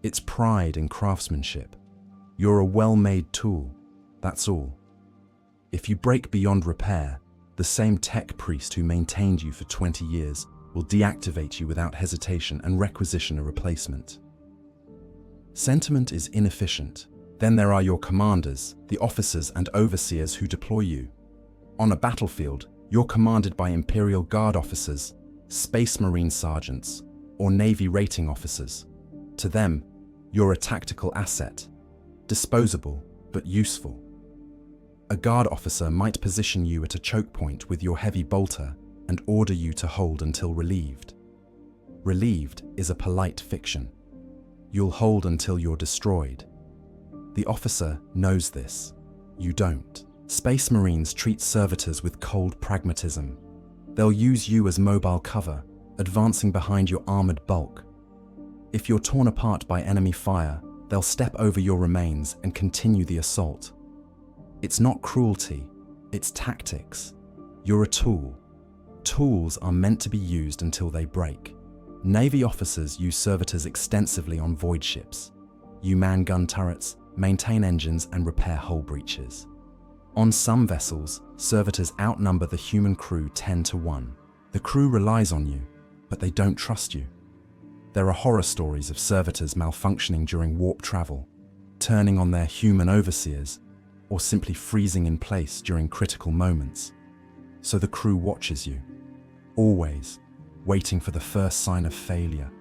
It's pride in craftsmanship. You're a well-made tool, that's all. If you break beyond repair, the same tech priest who maintained you for 20 years will deactivate you without hesitation and requisition a replacement. Sentiment is inefficient. Then there are your commanders, the officers and overseers who deploy you. On a battlefield, you're commanded by Imperial Guard officers, Space Marine sergeants, or Navy rating officers. To them, you're a tactical asset, disposable but useful. A guard officer might position you at a choke point with your heavy bolter and order you to hold until relieved. Relieved is a polite fiction. You'll hold until you're destroyed. The officer knows this. You don't. Space Marines treat servitors with cold pragmatism. They'll use you as mobile cover, advancing behind your armored bulk. If you're torn apart by enemy fire, they'll step over your remains and continue the assault. It's not cruelty, it's tactics. You're a tool. Tools are meant to be used until they break. Navy officers use servitors extensively on void ships. You man gun turrets, maintain engines, and repair hull breaches. On some vessels, servitors outnumber the human crew 10 to 1. The crew relies on you, but they don't trust you. There are horror stories of servitors malfunctioning during warp travel, turning on their human overseers, or simply freezing in place during critical moments. So the crew watches you, always waiting for the first sign of failure.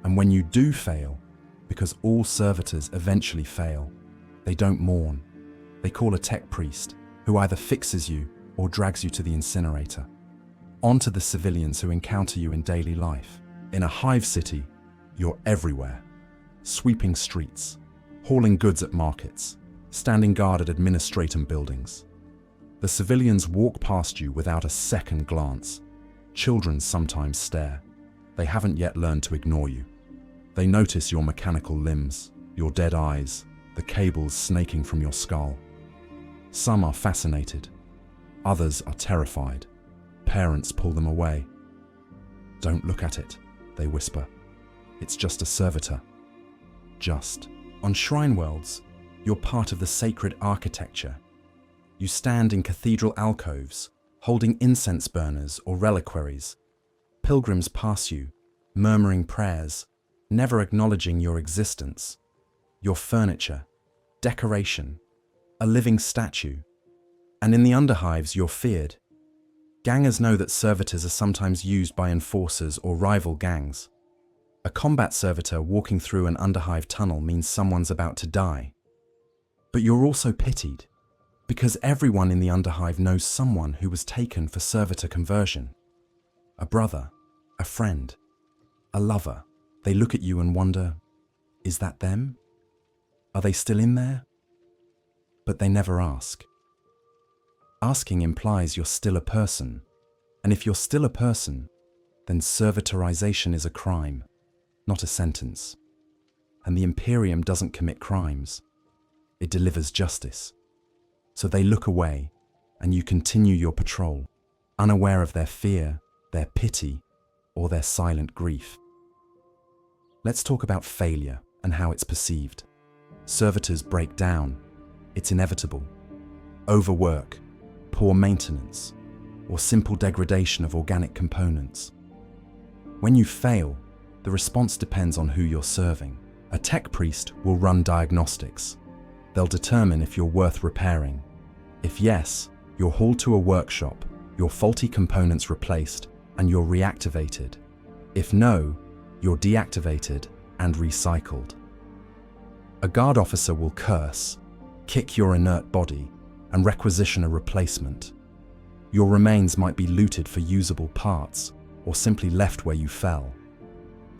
And when you do fail, because all servitors eventually fail, they don't mourn. They call a tech priest, who either fixes you or drags you to the incinerator. On to the civilians who encounter you in daily life. In a hive city, you're everywhere. Sweeping streets, hauling goods at markets, standing guard at administratum buildings. The civilians walk past you without a second glance. Children sometimes stare. They haven't yet learned to ignore you. They notice your mechanical limbs, your dead eyes, the cables snaking from your skull. Some are fascinated. Others are terrified. Parents pull them away. "Don't look at it," they whisper. "It's just a servitor." Just. On shrine worlds, you're part of the sacred architecture. You stand in cathedral alcoves, holding incense burners or reliquaries. Pilgrims pass you, murmuring prayers, never acknowledging your existence. Your furniture, decoration, a living statue. And in the underhives, you're feared. Gangers know that servitors are sometimes used by enforcers or rival gangs. A combat servitor walking through an underhive tunnel means someone's about to die. But you're also pitied, because everyone in the underhive knows someone who was taken for servitor conversion. A brother, a friend, a lover. They look at you and wonder, is that them? Are they still in there? But they never ask. Asking implies you're still a person, and if you're still a person, then servitorization is a crime. not a sentence. And the Imperium doesn't commit crimes. It delivers justice. So they look away, and you continue your patrol, unaware of their fear, their pity, or their silent grief. Let's talk about failure and how it's perceived. Servitors break down. It's inevitable. Overwork, poor maintenance, or simple degradation of organic components. When you fail, the response depends on who you're serving. A tech priest will run diagnostics. They'll determine if you're worth repairing. If yes, you're hauled to a workshop, your faulty components replaced, and you're reactivated. If no, you're deactivated and recycled. A guard officer will curse, kick your inert body, and requisition a replacement. Your remains might be looted for usable parts, or simply left where you fell.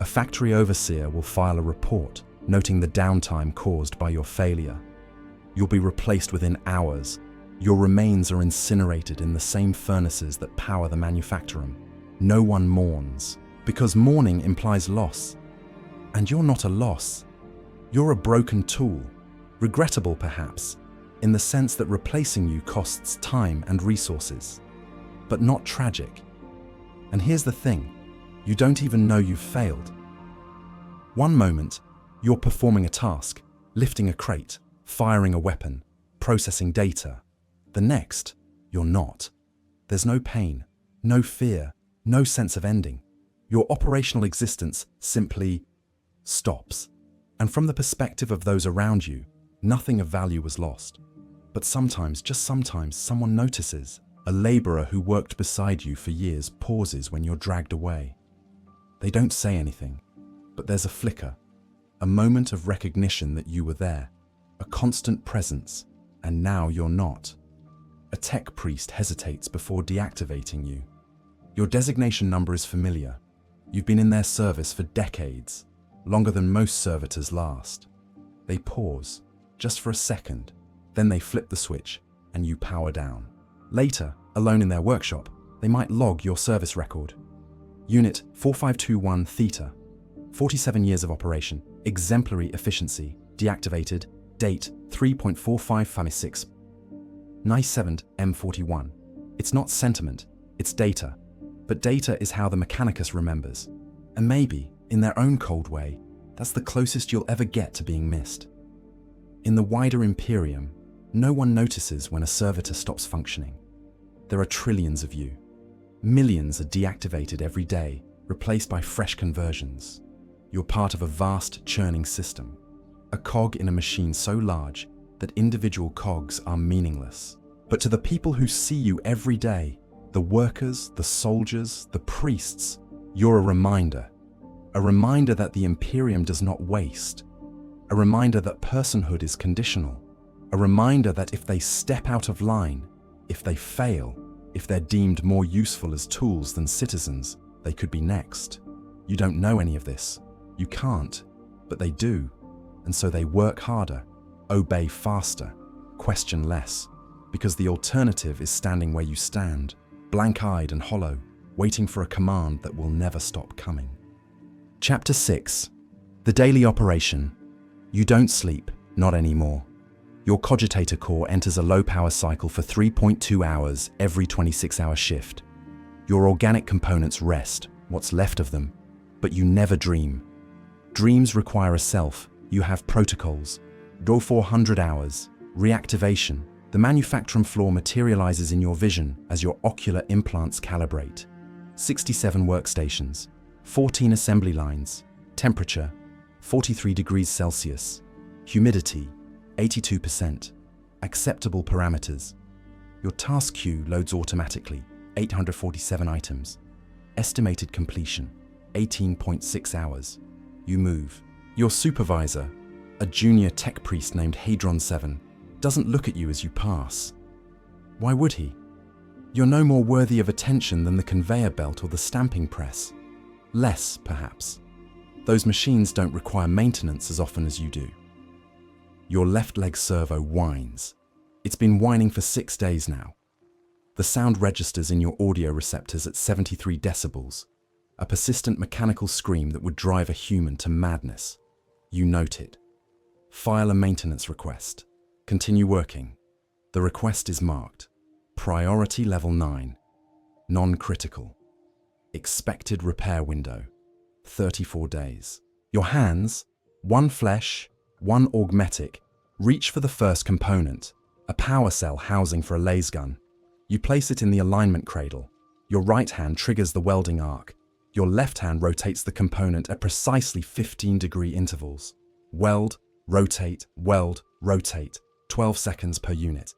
A factory overseer will file a report noting the downtime caused by your failure. You'll be replaced within hours. Your remains are incinerated in the same furnaces that power the manufactorum. No one mourns, because mourning implies loss. And you're not a loss. You're a broken tool, regrettable perhaps, in the sense that replacing you costs time and resources, but not tragic. And here's the thing, you don't even know you've failed. One moment, you're performing a task, lifting a crate, firing a weapon, processing data. The next, you're not. There's no pain, no fear, no sense of ending. Your operational existence simply stops. And from the perspective of those around you, nothing of value was lost. But sometimes, just sometimes, someone notices. A laborer who worked beside you for years pauses when you're dragged away. They don't say anything, but there's a flicker, a moment of recognition that you were there, a constant presence, and now you're not. A tech priest hesitates before deactivating you. Your designation number is familiar. You've been in their service for decades, longer than most servitors last. They pause, just for a second, then they flip the switch, and you power down. Later, alone in their workshop, they might log your service record. Unit 4521 Theta, 47 years of operation, exemplary efficiency, deactivated, date 3.4556, Nice 7 M41. It's not sentiment, it's data. But data is how the Mechanicus remembers. And maybe, in their own cold way, that's the closest you'll ever get to being missed. In the wider Imperium, no one notices when a servitor stops functioning. There are trillions of you. Millions are deactivated every day, replaced by fresh conversions. You're part of a vast churning system, a cog in a machine so large that individual cogs are meaningless. But to the people who see you every day, the workers, the soldiers, the priests, you're a reminder that the Imperium does not waste, a reminder that personhood is conditional, a reminder that if they step out of line, if they fail, if they're deemed more useful as tools than citizens, they could be next. You don't know any of this. You can't, but they do. And so they work harder, obey faster, question less, because the alternative is standing where you stand, blank-eyed and hollow, waiting for a command that will never stop coming. Chapter 6. The Daily Operation. You don't sleep, not anymore. Your cogitator core enters a low-power cycle for 3.2 hours every 26-hour shift. Your organic components rest, what's left of them, but you never dream. Dreams require a self. You have protocols. Go 400 hours. Reactivation. The manufacturum floor materializes in your vision as your ocular implants calibrate. 67 workstations, 14 assembly lines, temperature, 43 degrees Celsius, humidity, 82%, acceptable parameters. Your task queue loads automatically, 847 items. Estimated completion, 18.6 hours. You move. Your supervisor, a junior tech priest named Hadron 7, doesn't look at you as you pass. Why would he? You're no more worthy of attention than the conveyor belt or the stamping press. Less, perhaps. Those machines don't require maintenance as often as you do. Your left leg servo whines. It's been whining for 6 days now. The sound registers in your audio receptors at 73 decibels. A persistent mechanical scream that would drive a human to madness. You note it. File a maintenance request. Continue working. The request is marked. Priority level 9. Non-critical. Expected repair window. 34 days. Your hands, one flesh, one augmetic, reach for the first component, a power cell housing for a laser gun. You place it in the alignment cradle. Your right hand triggers the welding arc. Your left hand rotates the component at precisely 15-degree intervals. Weld, rotate, 12 seconds per unit.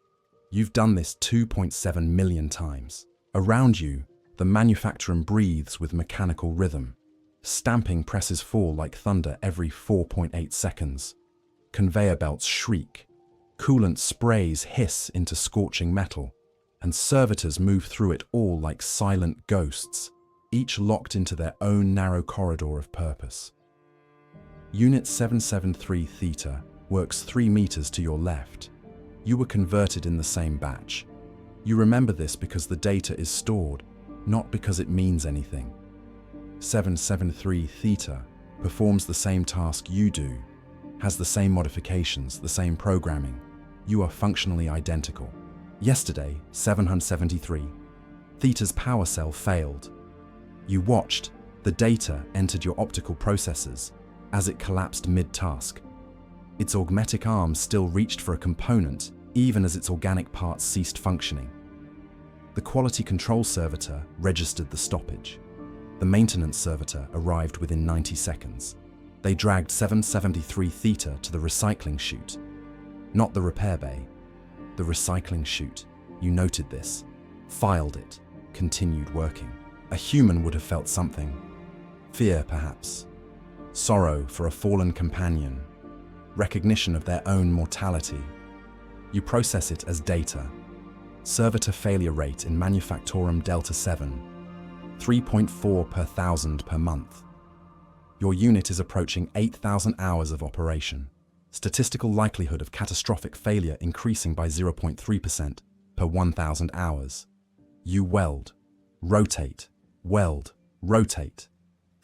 You've done this 2.7 million times. Around you, the manufactorum breathes with mechanical rhythm. Stamping presses fall like thunder every 4.8 seconds. Conveyor belts shriek. Coolant sprays hiss into scorching metal, and servitors move through it all like silent ghosts, each locked into their own narrow corridor of purpose. Unit 773 Theta works 3 meters to your left. You were converted in the same batch. You remember this because the data is stored, not because it means anything. 773 Theta performs the same task you do, has the same modifications, the same programming. You are functionally identical. Yesterday, 773, Theta's power cell failed. You watched, the data entered your optical processors as it collapsed mid-task. Its augmetic arm still reached for a component, even as its organic parts ceased functioning. The quality control servitor registered the stoppage. The maintenance servitor arrived within 90 seconds. They dragged 773 Theta to the recycling chute. Not the repair bay, the recycling chute. You noted this, filed it, continued working. A human would have felt something. Fear, perhaps. Sorrow for a fallen companion. Recognition of their own mortality. You process it as data. Servitor failure rate in Manufactorum Delta 7. 3.4 per 1,000 per month. Your unit is approaching 8,000 hours of operation. Statistical likelihood of catastrophic failure increasing by 0.3% per 1,000 hours. You weld, rotate, weld, rotate.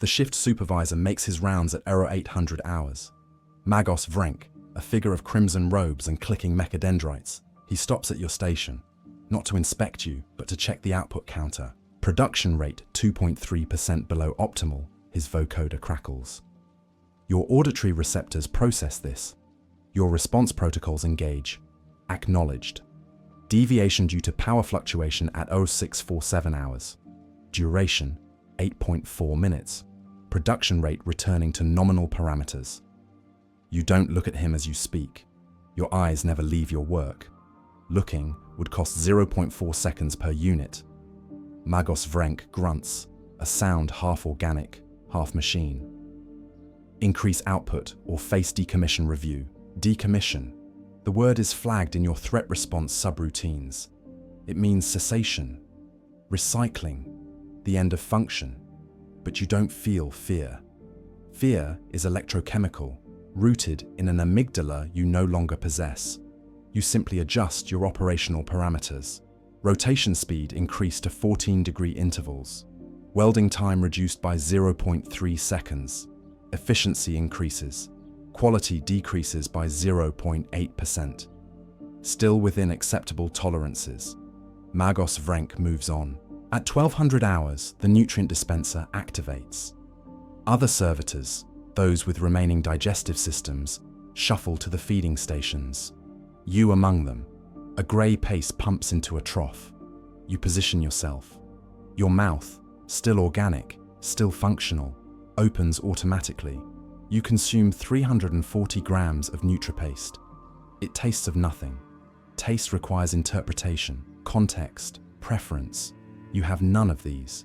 The shift supervisor makes his rounds at 0800 hours. Magos Vrenk, a figure of crimson robes and clicking mechadendrites. He stops at your station, not to inspect you, but to check the output counter. Production rate 2.3% below optimal, his vocoder crackles. Your auditory receptors process this. Your response protocols engage. Acknowledged. Deviation due to power fluctuation at 0647 hours. Duration 8.4 minutes. Production rate returning to nominal parameters. You don't look at him as you speak. Your eyes never leave your work. Looking would cost 0.4 seconds per unit. Magos Vrenk grunts, a sound half organic, half machine. Increase output or face decommission review. Decommission. The word is flagged in your threat response subroutines. It means cessation, recycling, the end of function. But you don't feel fear. Fear is electrochemical, rooted in an amygdala you no longer possess. You simply adjust your operational parameters. Rotation speed increased to 14-degree intervals. Welding time reduced by 0.3 seconds. Efficiency increases. Quality decreases by 0.8%. Still within acceptable tolerances. Magos Vrenk moves on. At 1200 hours, the nutrient dispenser activates. Other servitors, those with remaining digestive systems, shuffle to the feeding stations. You among them. A grey paste pumps into a trough. You position yourself. Your mouth, still organic, still functional, opens automatically. You consume 340 grams of NutriPaste. It tastes of nothing. Taste requires interpretation, context, preference. You have none of these.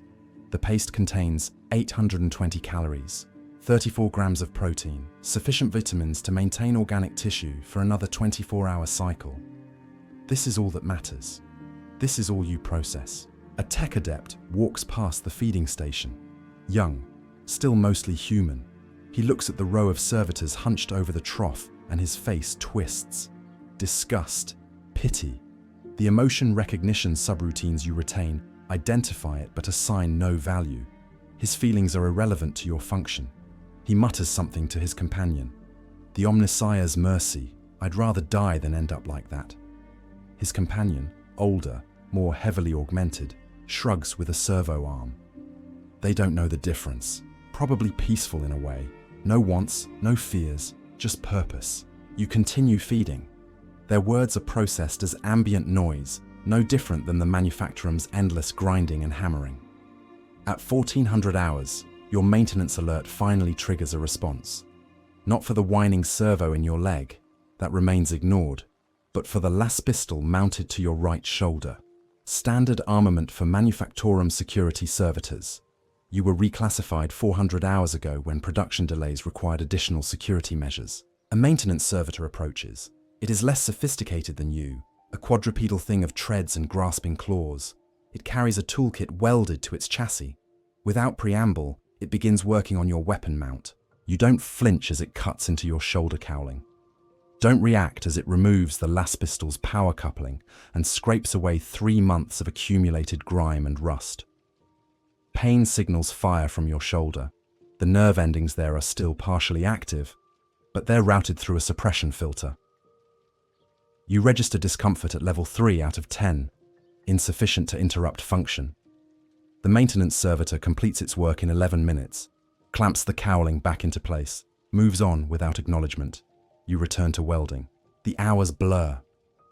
The paste contains 820 calories, 34 grams of protein, sufficient vitamins to maintain organic tissue for another 24-hour cycle. This is all that matters. This is all you process. A tech adept walks past the feeding station. Young, still mostly human. He looks at the row of servitors hunched over the trough and his face twists. Disgust, pity. The emotion recognition subroutines you retain identify it but assign no value. His feelings are irrelevant to your function. He mutters something to his companion. The Omnissiah's mercy, I'd rather die than end up like that. His companion, older, more heavily augmented, shrugs with a servo arm. They don't know the difference. Probably peaceful in a way. No wants, no fears, just purpose. You continue feeding. Their words are processed as ambient noise, no different than the manufactorum's endless grinding and hammering. At 1400 hours, your maintenance alert finally triggers a response. Not for the whining servo in your leg, that remains ignored, but for the las pistol mounted to your right shoulder. Standard armament for manufactorum security servitors. You were reclassified 400 hours ago when production delays required additional security measures. A maintenance servitor approaches. It is less sophisticated than you, a quadrupedal thing of treads and grasping claws. It carries a toolkit welded to its chassis. Without preamble, it begins working on your weapon mount. You don't flinch as it cuts into your shoulder cowling. Don't react as it removes the las pistol's power coupling and scrapes away 3 months of accumulated grime and rust. Pain signals fire from your shoulder. The nerve endings there are still partially active, but they're routed through a suppression filter. You register discomfort at level 3 out of 10, insufficient to interrupt function. The maintenance servitor completes its work in 11 minutes, clamps the cowling back into place, moves on without acknowledgement. You return to welding. The hours blur.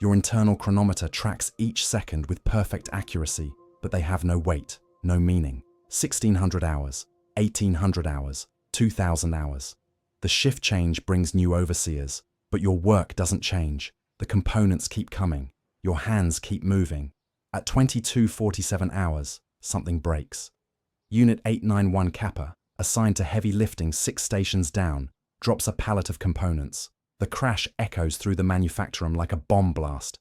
Your internal chronometer tracks each second with perfect accuracy, but they have no weight, no meaning. 1600 hours, 1800 hours, 2000 hours. The shift change brings new overseers, but your work doesn't change. The components keep coming. Your hands keep moving. At 2247 hours, something breaks. Unit 891 Kappa, assigned to heavy lifting 6 stations down, drops a pallet of components. The crash echoes through the manufactorum like a bomb blast.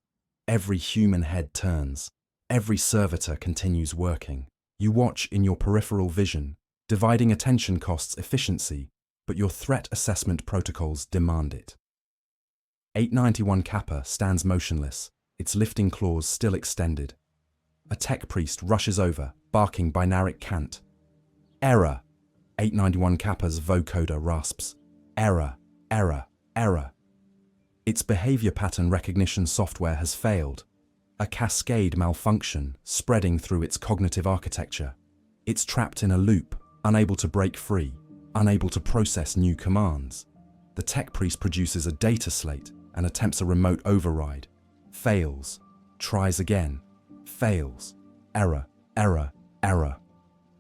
Every human head turns. Every servitor continues working. You watch in your peripheral vision. Dividing attention costs efficiency, but your threat assessment protocols demand it. 891 Kappa stands motionless, its lifting claws still extended. A tech priest rushes over, barking binaric cant. Error! 891 Kappa's vocoder rasps. Error, error, error. Its behavior pattern recognition software has failed. A cascade malfunction spreading through its cognitive architecture. It's trapped in a loop, unable to break free, unable to process new commands. The tech priest produces a data slate and attempts a remote override. Fails. Tries again. Fails. Error, error, error.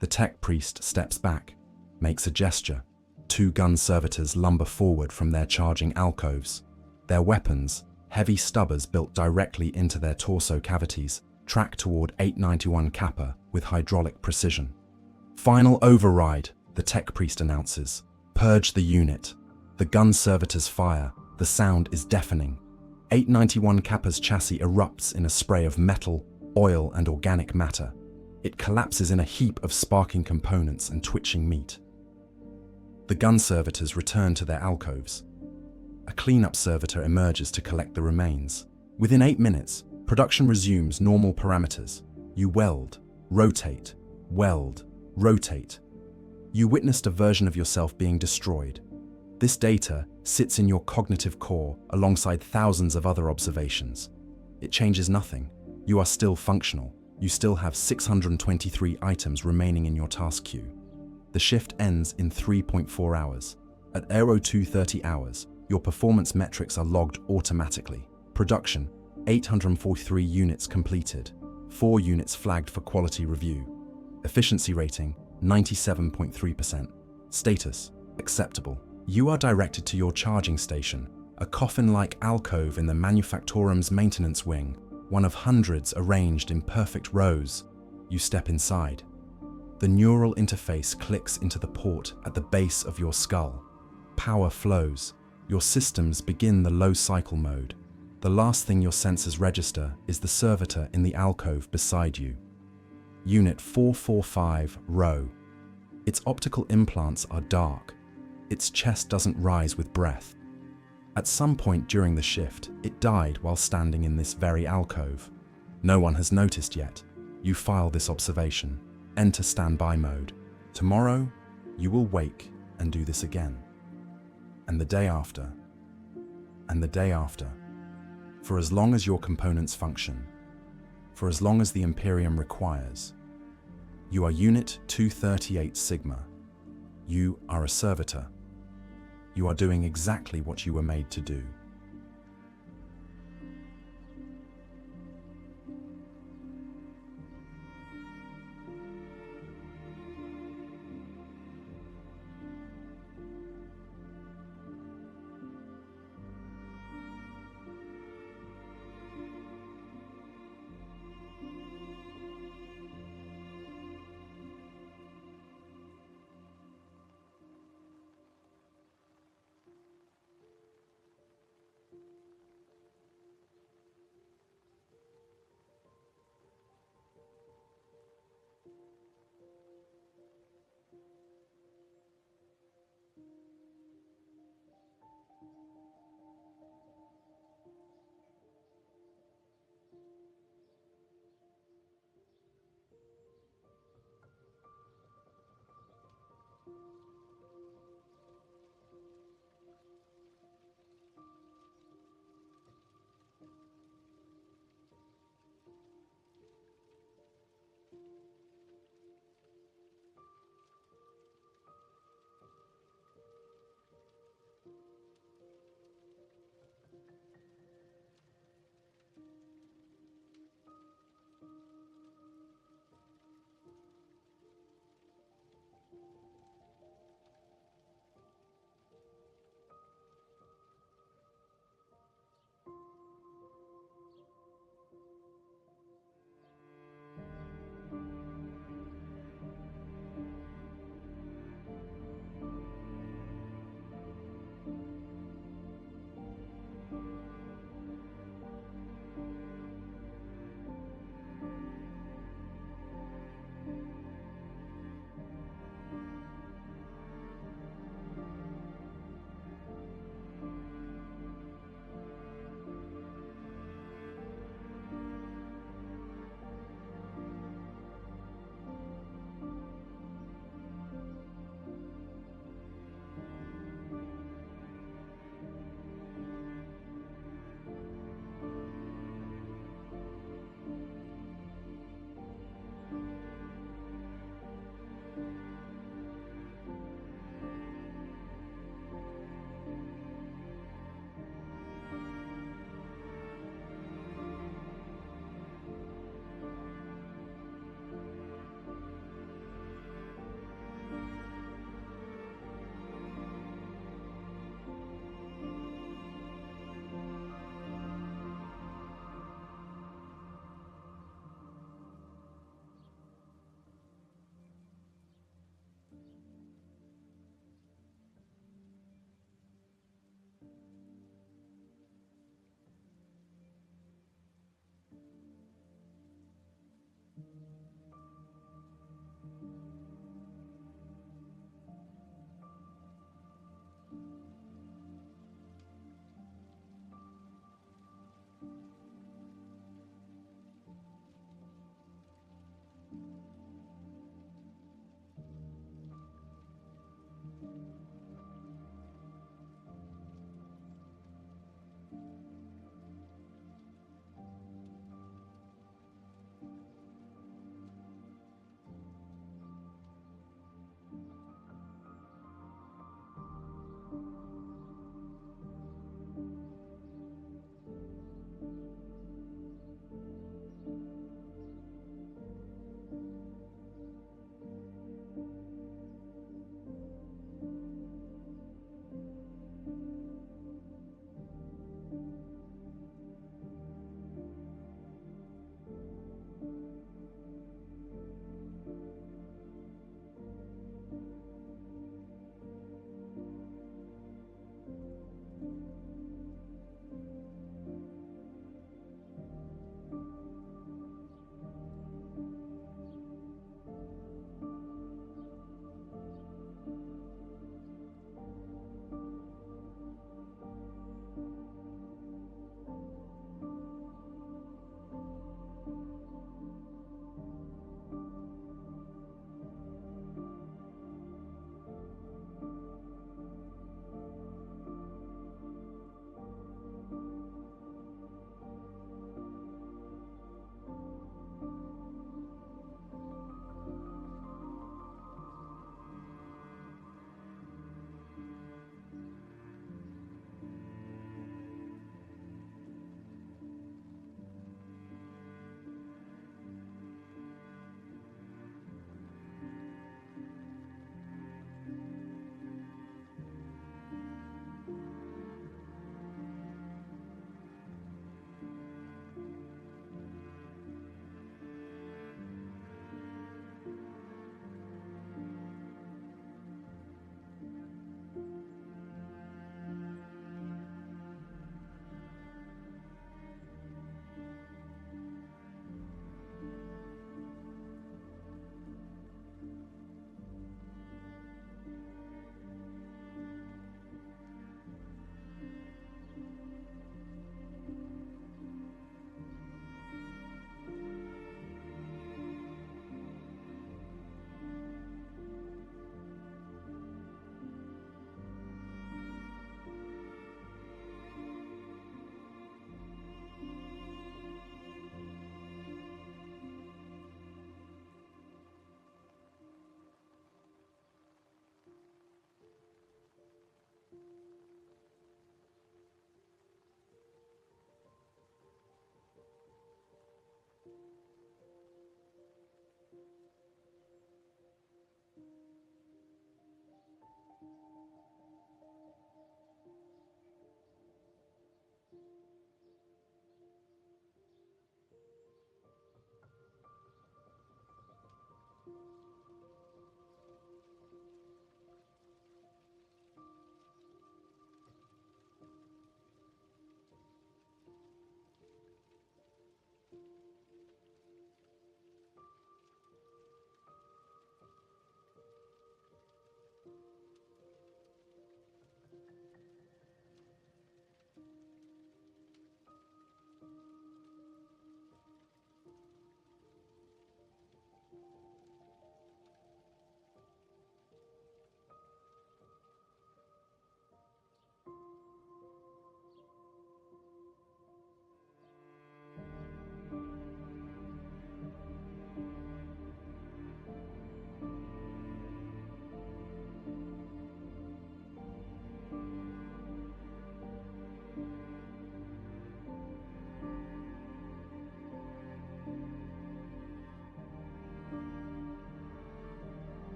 The tech priest steps back, makes a gesture. 2 gun servitors lumber forward from their charging alcoves. Their weapons, heavy stubbers built directly into their torso cavities, track toward 891 Kappa with hydraulic precision. Final override, the tech priest announces. Purge the unit. The gun servitors fire. The sound is deafening. 891 Kappa's chassis erupts in a spray of metal, oil, and organic matter. It collapses in a heap of sparking components and twitching meat. The gun servitors return to their alcoves. A cleanup servitor emerges to collect the remains. Within 8 minutes, production resumes normal parameters. You weld, rotate, weld, rotate. You witnessed a version of yourself being destroyed. This data sits in your cognitive core alongside thousands of other observations. It changes nothing. You are still functional. You still have 623 items remaining in your task queue. The shift ends in 3.4 hours. At Aero 230 hours, your performance metrics are logged automatically. Production, 843 units completed, 4 units flagged for quality review. Efficiency rating, 97.3%. Status, acceptable. You are directed to your charging station, a coffin-like alcove in the manufactorum's maintenance wing, one of hundreds arranged in perfect rows. You step inside. The neural interface clicks into the port at the base of your skull. Power flows. Your systems begin the low cycle mode. The last thing your sensors register is the servitor in the alcove beside you. Unit 445, row. Its optical implants are dark. Its chest doesn't rise with breath. At some point during the shift, it died while standing in this very alcove. No one has noticed yet. You file this observation. Enter standby mode. Tomorrow, you will wake and do this again. And the day after. And the day after. For as long as your components function. For as long as the Imperium requires. You are Unit 238 Sigma. You are a servitor. You are doing exactly what you were made to do.